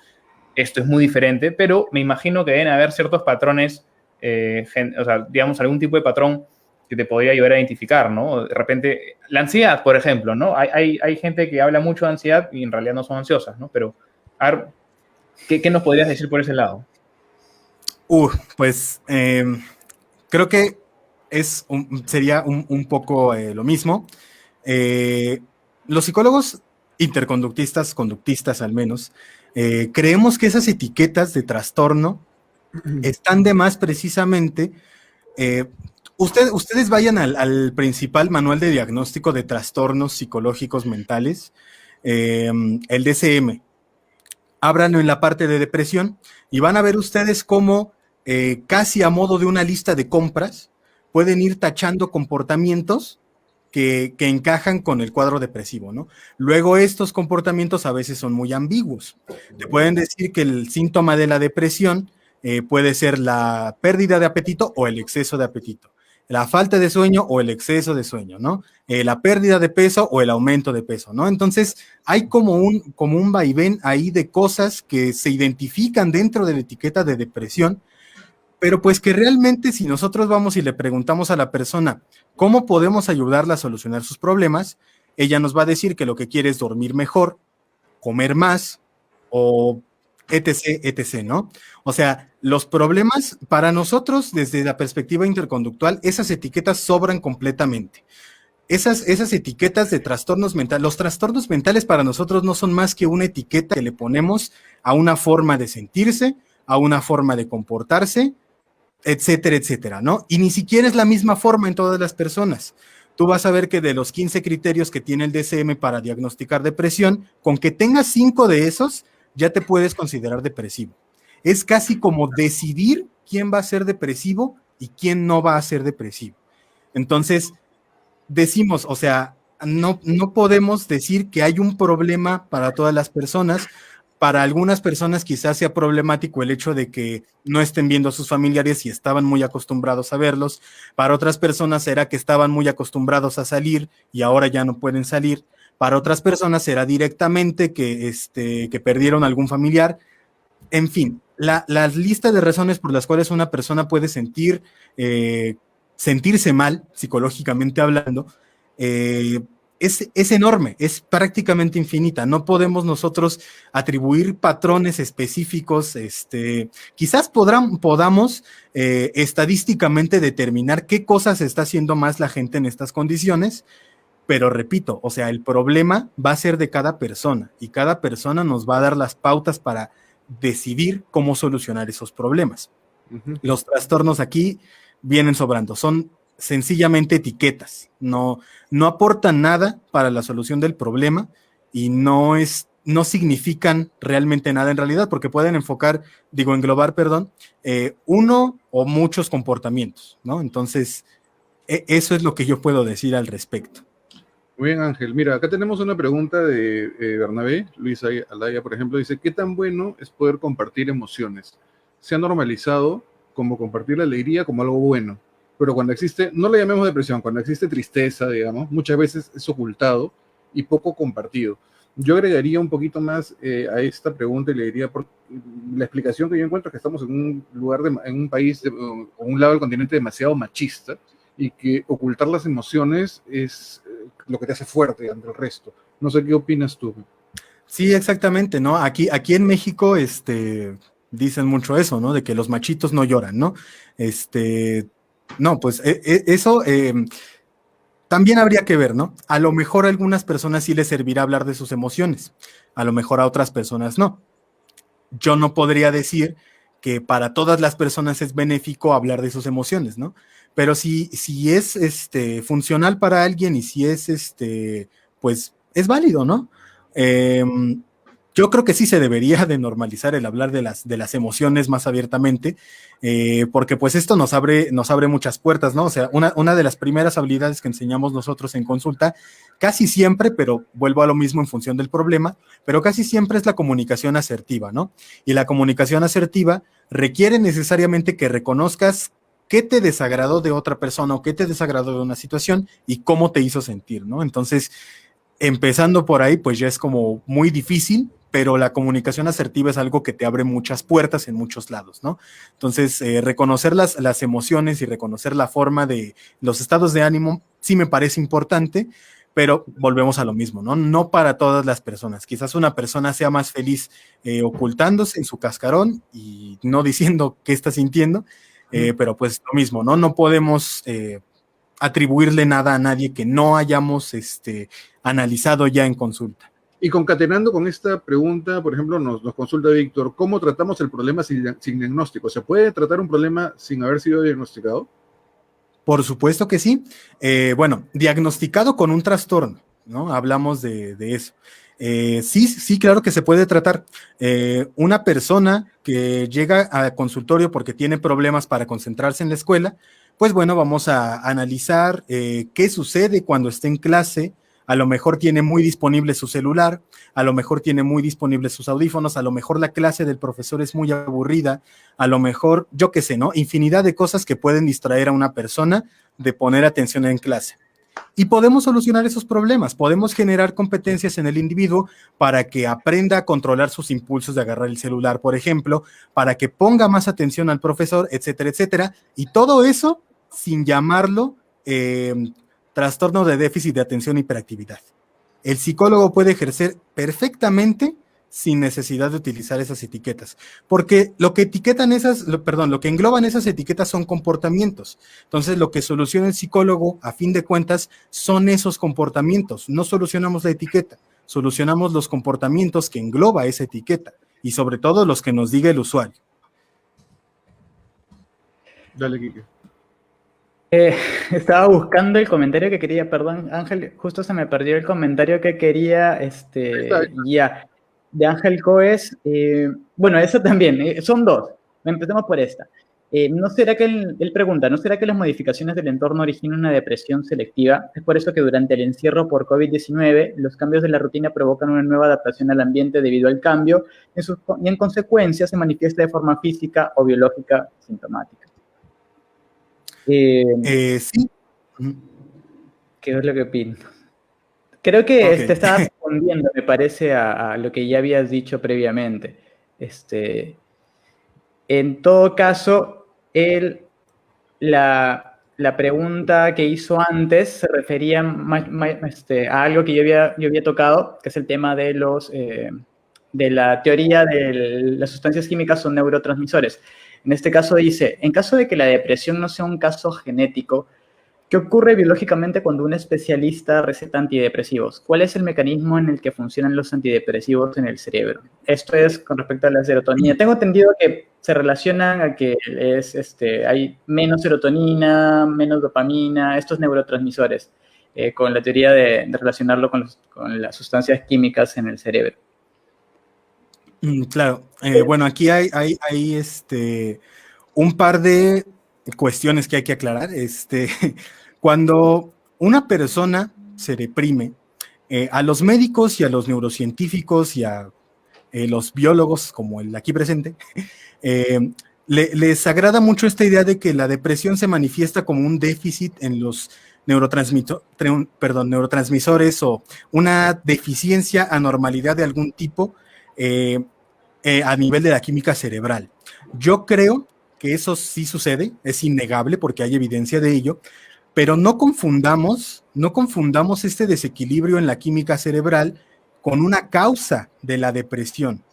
muy diferente, pero me imagino que deben haber ciertos patrones, o sea, digamos, algún tipo de patrón que te podría ayudar a identificar, ¿no? De repente, la ansiedad, por ejemplo, ¿no? Hay gente que habla mucho de ansiedad y en realidad no son ansiosas, ¿no? Pero, a ver, ¿qué nos podrías decir por ese lado? Pues creo que sería un poco lo mismo. Los psicólogos interconductistas, conductistas al menos, creemos que esas etiquetas de trastorno están de más precisamente. Ustedes vayan al principal manual de diagnóstico de trastornos psicológicos mentales, el DSM. Ábranlo en la parte de depresión y van a ver ustedes cómo casi a modo de una lista de compras pueden ir tachando comportamientos que encajan con el cuadro depresivo, ¿no? Luego estos comportamientos a veces son muy ambiguos. Te pueden decir que el síntoma de la depresión puede ser la pérdida de apetito o el exceso de apetito, la falta de sueño o el exceso de sueño, ¿no? La pérdida de peso o el aumento de peso, ¿no? Entonces, hay como un vaivén ahí de cosas que se identifican dentro de la etiqueta de depresión, pero pues que realmente si nosotros vamos y le preguntamos a la persona cómo podemos ayudarla a solucionar sus problemas, ella nos va a decir que lo que quiere es dormir mejor, comer más o etc., etc., ¿no? O sea, los problemas para nosotros desde la perspectiva interconductual, esas etiquetas sobran completamente. Esas etiquetas de trastornos mentales, los trastornos mentales para nosotros no son más que una etiqueta que le ponemos a una forma de sentirse, a una forma de comportarse, etcétera, etcétera, ¿no? Y ni siquiera es la misma forma en todas las personas. Tú vas a ver que de los 15 criterios que tiene el DSM para diagnosticar depresión, con que tengas 5 de esos, ya te puedes considerar depresivo. Es casi como decidir quién va a ser depresivo y quién no va a ser depresivo. Entonces, decimos, o sea, no podemos decir que hay un problema para todas las personas. Para algunas personas quizás sea problemático el hecho de que no estén viendo a sus familiares y estaban muy acostumbrados a verlos. Para otras personas será que estaban muy acostumbrados a salir y ahora ya no pueden salir. Para otras personas será directamente que perdieron algún familiar. En fin, la lista de razones por las cuales una persona puede sentirse mal, psicológicamente hablando, es enorme, es prácticamente infinita. No podemos nosotros atribuir patrones específicos. Quizás podamos estadísticamente determinar qué cosas está haciendo más la gente en estas condiciones, pero repito, o sea, el problema va a ser de cada persona y cada persona nos va a dar las pautas para decidir cómo solucionar esos problemas. Los trastornos aquí vienen sobrando, son sencillamente etiquetas, no aportan nada para la solución del problema y no significan realmente nada en realidad, porque pueden englobar, uno o muchos comportamientos, ¿no? Entonces, eso es lo que yo puedo decir al respecto. Muy bien, Ángel. Mira, acá tenemos una pregunta de Bernabé. Luis Alaya, por ejemplo, dice, ¿qué tan bueno es poder compartir emociones? Se ha normalizado como compartir la alegría como algo bueno, pero cuando existe, no le llamemos depresión, cuando existe tristeza, digamos, muchas veces es ocultado y poco compartido. Yo agregaría un poquito más a esta pregunta y le diría, por la explicación que yo encuentro es que estamos en un lugar, en un país, o un lado del continente demasiado machista, y que ocultar las emociones es lo que te hace fuerte ante el resto. No sé qué opinas tú. Sí, exactamente, ¿no? Aquí en México, dicen mucho eso, ¿no? De que los machitos no lloran, ¿no? No, pues eso también habría que ver, ¿no? A lo mejor a algunas personas sí les servirá hablar de sus emociones, a lo mejor a otras personas no. Yo no podría decir que para todas las personas es benéfico hablar de sus emociones, ¿no? Pero si es funcional para alguien y si es pues es válido, ¿no? Yo creo que sí se debería de normalizar el hablar de las emociones más abiertamente, porque pues esto nos abre muchas puertas, ¿no? O sea, una de las primeras habilidades que enseñamos nosotros en consulta, casi siempre, pero vuelvo a lo mismo en función del problema, pero casi siempre es la comunicación asertiva, ¿no? Y la comunicación asertiva requiere necesariamente que reconozcas qué te desagradó de otra persona o qué te desagradó de una situación y cómo te hizo sentir, ¿no? Entonces, empezando por ahí, pues ya es como muy difícil, pero la comunicación asertiva es algo que te abre muchas puertas en muchos lados, ¿no? Entonces, reconocer las emociones y reconocer la forma de los estados de ánimo sí me parece importante, pero volvemos a lo mismo, ¿no? No para todas las personas. Quizás una persona sea más feliz ocultándose en su cascarón y no diciendo qué está sintiendo, pero pues lo mismo, ¿no? No podemos atribuirle nada a nadie que no hayamos analizado ya en consulta. Y concatenando con esta pregunta, por ejemplo, nos consulta Víctor, ¿cómo tratamos el problema sin diagnóstico? ¿Se puede tratar un problema sin haber sido diagnosticado? Por supuesto que sí. Bueno, diagnosticado con un trastorno, ¿no? Hablamos de eso. Sí, claro que se puede tratar. Una persona que llega al consultorio porque tiene problemas para concentrarse en la escuela, pues bueno, vamos a analizar qué sucede cuando esté en clase. A lo mejor tiene muy disponible su celular, a lo mejor tiene muy disponibles sus audífonos, a lo mejor la clase del profesor es muy aburrida, a lo mejor, yo qué sé, ¿no? Infinidad de cosas que pueden distraer a una persona de poner atención en clase. Y podemos solucionar esos problemas, podemos generar competencias en el individuo para que aprenda a controlar sus impulsos de agarrar el celular, por ejemplo, para que ponga más atención al profesor, etcétera, etcétera. Y todo eso sin llamarlo trastorno de déficit de atención e hiperactividad. El psicólogo puede ejercer perfectamente sin necesidad de utilizar esas etiquetas, porque lo que engloban esas etiquetas son comportamientos. Entonces, lo que soluciona el psicólogo, a fin de cuentas, son esos comportamientos. No solucionamos la etiqueta, solucionamos los comportamientos que engloba esa etiqueta y sobre todo los que nos diga el usuario. Dale, Quique. Estaba buscando el comentario que quería, perdón, Ángel, justo se me perdió el comentario que quería, ya, de Ángel Coes. Bueno, eso también, son dos. Empecemos por esta. ¿No será que él pregunta, ¿no será que las modificaciones del entorno originan una depresión selectiva? Es por eso que durante el encierro por COVID-19, los cambios de la rutina provocan una nueva adaptación al ambiente debido al cambio y en consecuencia se manifiesta de forma física o biológica sintomática. Sí. ¿Qué es lo que opino? Creo que Okay. estaba respondiendo, me parece, a lo que ya habías dicho previamente. En todo caso, la pregunta que hizo antes se refería a algo que yo había tocado, que es el tema de la teoría de las sustancias químicas son neurotransmisores. En este caso dice, en caso de que la depresión no sea un caso genético, ¿Qué ocurre biológicamente cuando un especialista receta antidepresivos? ¿Cuál es el mecanismo en el que funcionan los antidepresivos en el cerebro? Esto es con respecto a la serotonina. Tengo entendido que se relacionan a que hay menos serotonina, menos dopamina, estos neurotransmisores, con la teoría de relacionarlo con las sustancias químicas en el cerebro. Claro. Bueno, aquí hay un par de cuestiones que hay que aclarar. Cuando una persona se deprime, a los médicos y a los neurocientíficos y a los biólogos, como el aquí presente, les agrada mucho esta idea de que la depresión se manifiesta como un déficit en los neurotransmisores o una deficiencia, anormalidad de algún tipo a nivel de la química cerebral. Yo creo que eso sí sucede, es innegable porque hay evidencia de ello, pero no confundamos este desequilibrio en la química cerebral con una causa de la depresión.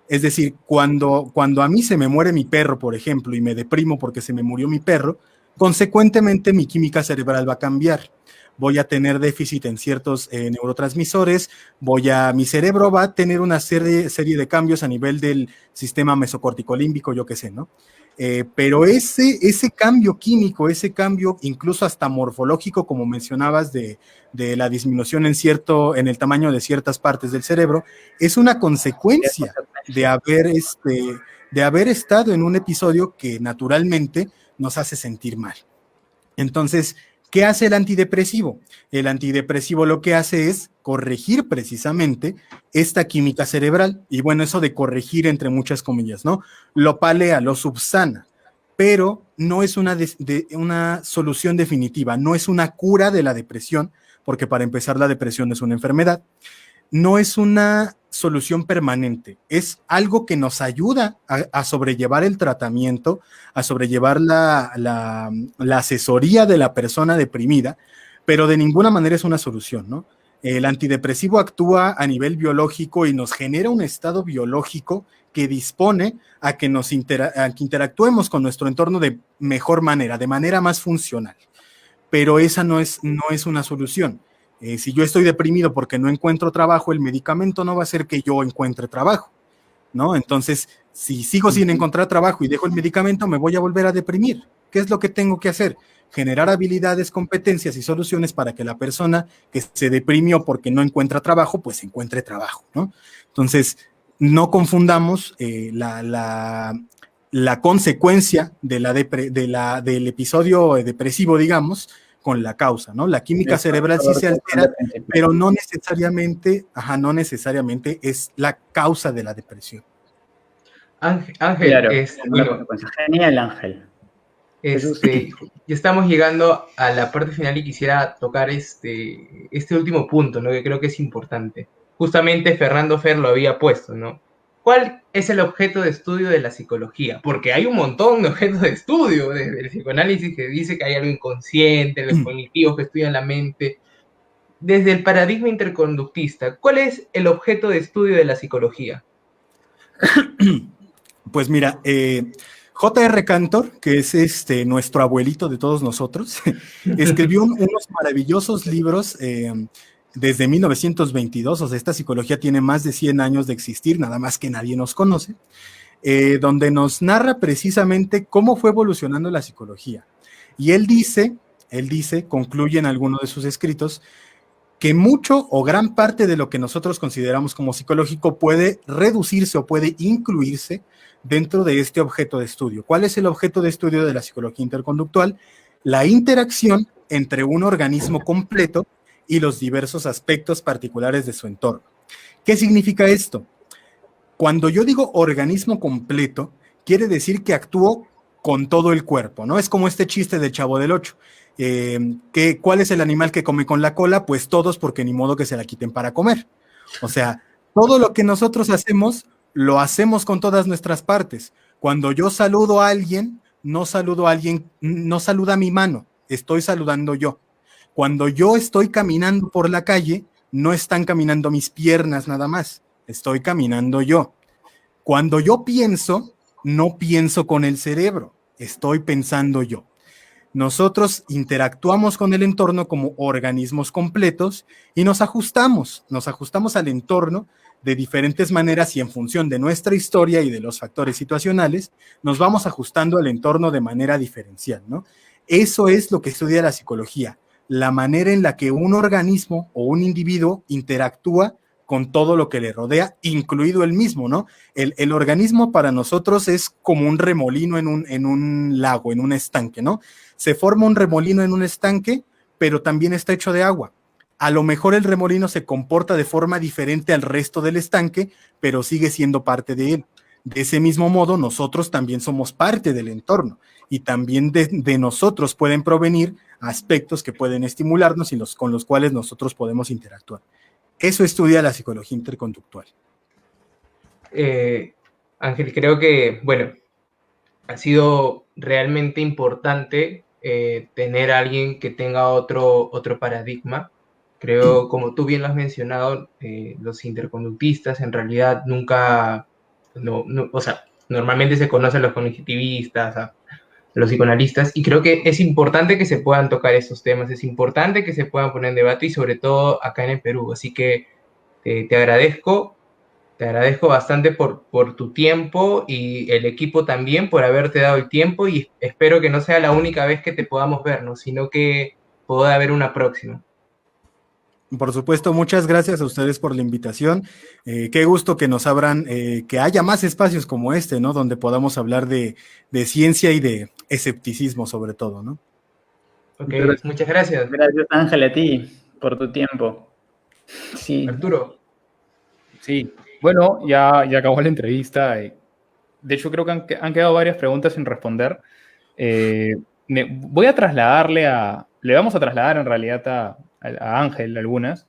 Es decir, cuando a mí se me muere mi perro, por ejemplo, y me deprimo porque se me murió mi perro, consecuentemente mi química cerebral va a cambiar. Voy a tener déficit en ciertos neurotransmisores, mi cerebro va a tener una serie de cambios a nivel del sistema mesocorticolímbico, yo qué sé, ¿no? Pero ese cambio químico, ese cambio incluso hasta morfológico, como mencionabas, de la disminución en el tamaño de ciertas partes del cerebro, es una consecuencia de haber estado en un episodio que naturalmente nos hace sentir mal. Entonces, ¿qué hace el antidepresivo? El antidepresivo lo que hace es corregir precisamente esta química cerebral. Y bueno, eso de corregir entre muchas comillas, ¿no? Lo palea, lo subsana, pero no es una solución definitiva, no es una cura de la depresión, porque para empezar la depresión es una enfermedad. No es una solución permanente, es algo que nos ayuda a sobrellevar el tratamiento, a sobrellevar la asesoría de la persona deprimida, pero de ninguna manera es una solución, ¿no? El antidepresivo actúa a nivel biológico y nos genera un estado biológico que dispone a que interactuemos con nuestro entorno de mejor manera, de manera más funcional. Pero esa no es una solución. Si yo estoy deprimido porque no encuentro trabajo, el medicamento no va a hacer que yo encuentre trabajo, ¿no? Entonces, si sigo sin encontrar trabajo y dejo el medicamento, me voy a volver a deprimir. ¿Qué es lo que tengo que hacer? Generar habilidades, competencias y soluciones para que la persona que se deprimió porque no encuentra trabajo, pues encuentre trabajo, ¿no? Entonces, no confundamos la consecuencia del episodio depresivo, digamos, con la causa, ¿no? La química cerebral sí se altera, pero no necesariamente es la causa de la depresión. Ángel, claro, bueno, genial, Ángel. Ya estamos llegando a la parte final y quisiera tocar este último punto, ¿no? Que creo que es importante. Justamente Fernando Fer lo había puesto, ¿no? ¿Cuál es el objeto de estudio de la psicología? Porque hay un montón de objetos de estudio desde el psicoanálisis que dice que hay algo inconsciente, los cognitivos que estudian la mente. Desde el paradigma interconductista, ¿cuál es el objeto de estudio de la psicología? Pues mira, J.R. Cantor, que es nuestro abuelito de todos nosotros, escribió unos maravillosos libros desde 1922, o sea, esta psicología tiene más de 100 años de existir, nada más que nadie nos conoce, donde nos narra precisamente cómo fue evolucionando la psicología. Y él dice, concluye en alguno de sus escritos, que mucho o gran parte de lo que nosotros consideramos como psicológico puede reducirse o puede incluirse dentro de este objeto de estudio. ¿Cuál es el objeto de estudio de la psicología interconductual? La interacción entre un organismo completo y los diversos aspectos particulares de su entorno. ¿Qué significa esto? Cuando yo digo organismo completo, quiere decir que actúo con todo el cuerpo, ¿no? Es como este chiste del Chavo del Ocho. ¿Cuál es el animal que come con la cola? Pues todos, porque ni modo que se la quiten para comer. O sea, todo lo que nosotros hacemos, lo hacemos con todas nuestras partes. Cuando yo saludo a alguien, no saluda mi mano, estoy saludando yo. Cuando yo estoy caminando por la calle, no están caminando mis piernas nada más, estoy caminando yo. Cuando yo pienso, no pienso con el cerebro, estoy pensando yo. Nosotros interactuamos con el entorno como organismos completos y nos ajustamos al entorno de diferentes maneras y en función de nuestra historia y de los factores situacionales, nos vamos ajustando al entorno de manera diferencial, ¿no? Eso es lo que estudia la psicología, la manera en la que un organismo o un individuo interactúa con todo lo que le rodea, incluido el mismo, ¿no? El organismo para nosotros es como un remolino en un lago, en un estanque, ¿no? Se forma un remolino en un estanque, pero también está hecho de agua. A lo mejor el remolino se comporta de forma diferente al resto del estanque, pero sigue siendo parte de él. De ese mismo modo, nosotros también somos parte del entorno y también de nosotros pueden provenir aspectos que pueden estimularnos y con los cuales nosotros podemos interactuar. Eso estudia la psicología interconductual. Ángel, creo que, bueno, ha sido realmente importante tener a alguien que tenga otro paradigma. Creo, como tú bien lo has mencionado, los interconductistas en realidad nunca, o sea, normalmente se conocen los cognitivistas, a los psicoanalistas, y creo que es importante que se puedan tocar estos temas, es importante que se puedan poner en debate y sobre todo acá en el Perú. Así que te agradezco. Te agradezco bastante por tu tiempo y el equipo también por haberte dado el tiempo y espero que no sea la única vez que te podamos ver, ¿no? Sino que pueda haber una próxima. Por supuesto, muchas gracias a ustedes por la invitación. Qué gusto que nos abran, que haya más espacios como este, ¿no? Donde podamos hablar de ciencia y de escepticismo sobre todo, ¿no? Ok, muchas gracias. Gracias, Ángel, a ti por tu tiempo. Sí. Arturo. Sí, bueno, ya acabó la entrevista. De hecho, creo que han quedado varias preguntas sin responder. Voy a trasladarle le vamos a trasladar en realidad a Ángel algunas,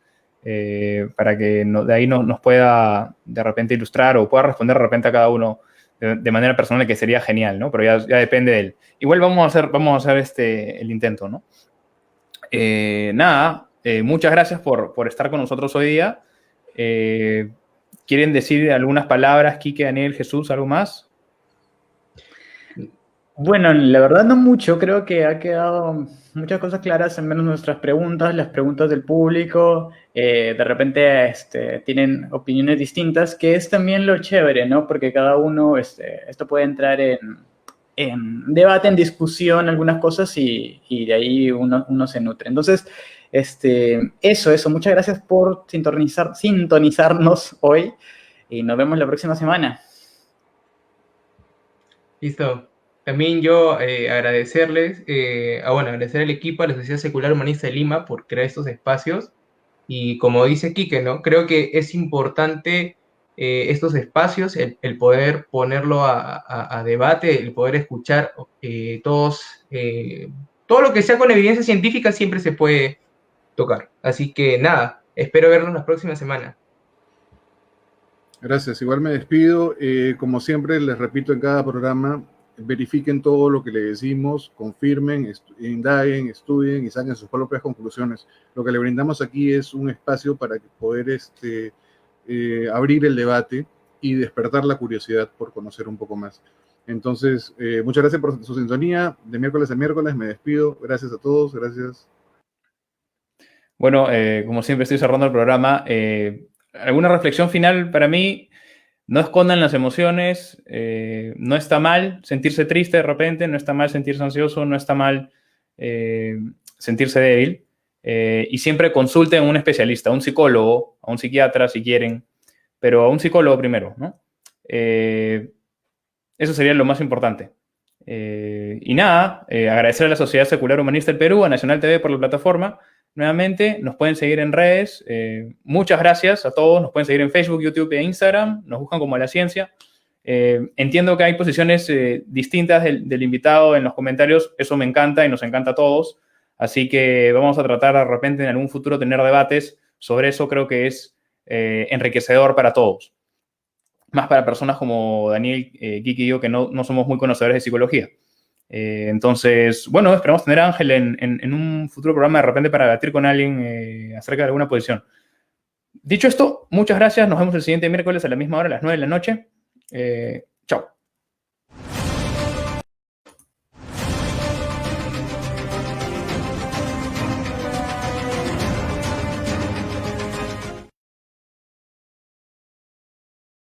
para que de ahí nos pueda de repente ilustrar o pueda responder de repente a cada uno de manera personal, que sería genial, ¿no? Pero ya depende de él. Igual vamos a hacer el intento, ¿no? Nada, muchas gracias por estar con nosotros hoy día. ¿Quieren decir algunas palabras, Quique, Daniel, Jesús, algo más? Bueno, la verdad no mucho, creo que ha quedado muchas cosas claras, al menos nuestras preguntas, las preguntas del público, de repente tienen opiniones distintas, que es también lo chévere, ¿no? Porque cada uno, esto puede entrar en debate, en discusión, algunas cosas y de ahí uno se nutre. Entonces, eso, muchas gracias por sintonizarnos hoy y nos vemos la próxima semana. Listo. También yo agradecerles, agradecer al equipo, a la Sociedad Secular Humanista de Lima por crear estos espacios. Y como dice Quique, ¿no? Creo que es importante estos espacios, el poder ponerlo a debate, el poder escuchar todo lo que sea con evidencia científica siempre se puede tocar. Así que nada, espero verlos la próxima semana. Gracias, igual me despido. Como siempre, les repito en cada programa, verifiquen todo lo que le decimos, confirmen, indaguen, estudien y saquen sus propias conclusiones. Lo que le brindamos aquí es un espacio para poder abrir el debate y despertar la curiosidad por conocer un poco más. Entonces, muchas gracias por su sintonía. De miércoles a miércoles me despido. Gracias a todos, gracias. Bueno, como siempre estoy cerrando el programa. ¿Alguna reflexión final para mí? No escondan las emociones, no está mal sentirse triste de repente, no está mal sentirse ansioso, no está mal sentirse débil. Y siempre consulten a un especialista, a un psicólogo, a un psiquiatra si quieren, pero a un psicólogo primero, ¿no? Eso sería lo más importante. Y nada, agradecer a la Sociedad Secular Humanista del Perú, a Nacional TV por la plataforma. Nuevamente, nos pueden seguir en redes. Muchas gracias a todos. Nos pueden seguir en Facebook, YouTube e Instagram. Nos buscan como La Ciencia. Entiendo que hay posiciones distintas del invitado en los comentarios. Eso me encanta y nos encanta a todos. Así que vamos a tratar de repente en algún futuro tener debates sobre eso. Creo que es enriquecedor para todos. Más para personas como Daniel, Kiki y yo, que no somos muy conocedores de psicología. Entonces, bueno, esperamos tener a Ángel en un futuro programa de repente para debatir con alguien acerca de alguna posición. Dicho esto, muchas gracias. Nos vemos el siguiente miércoles a la misma hora, a las 9 de la noche.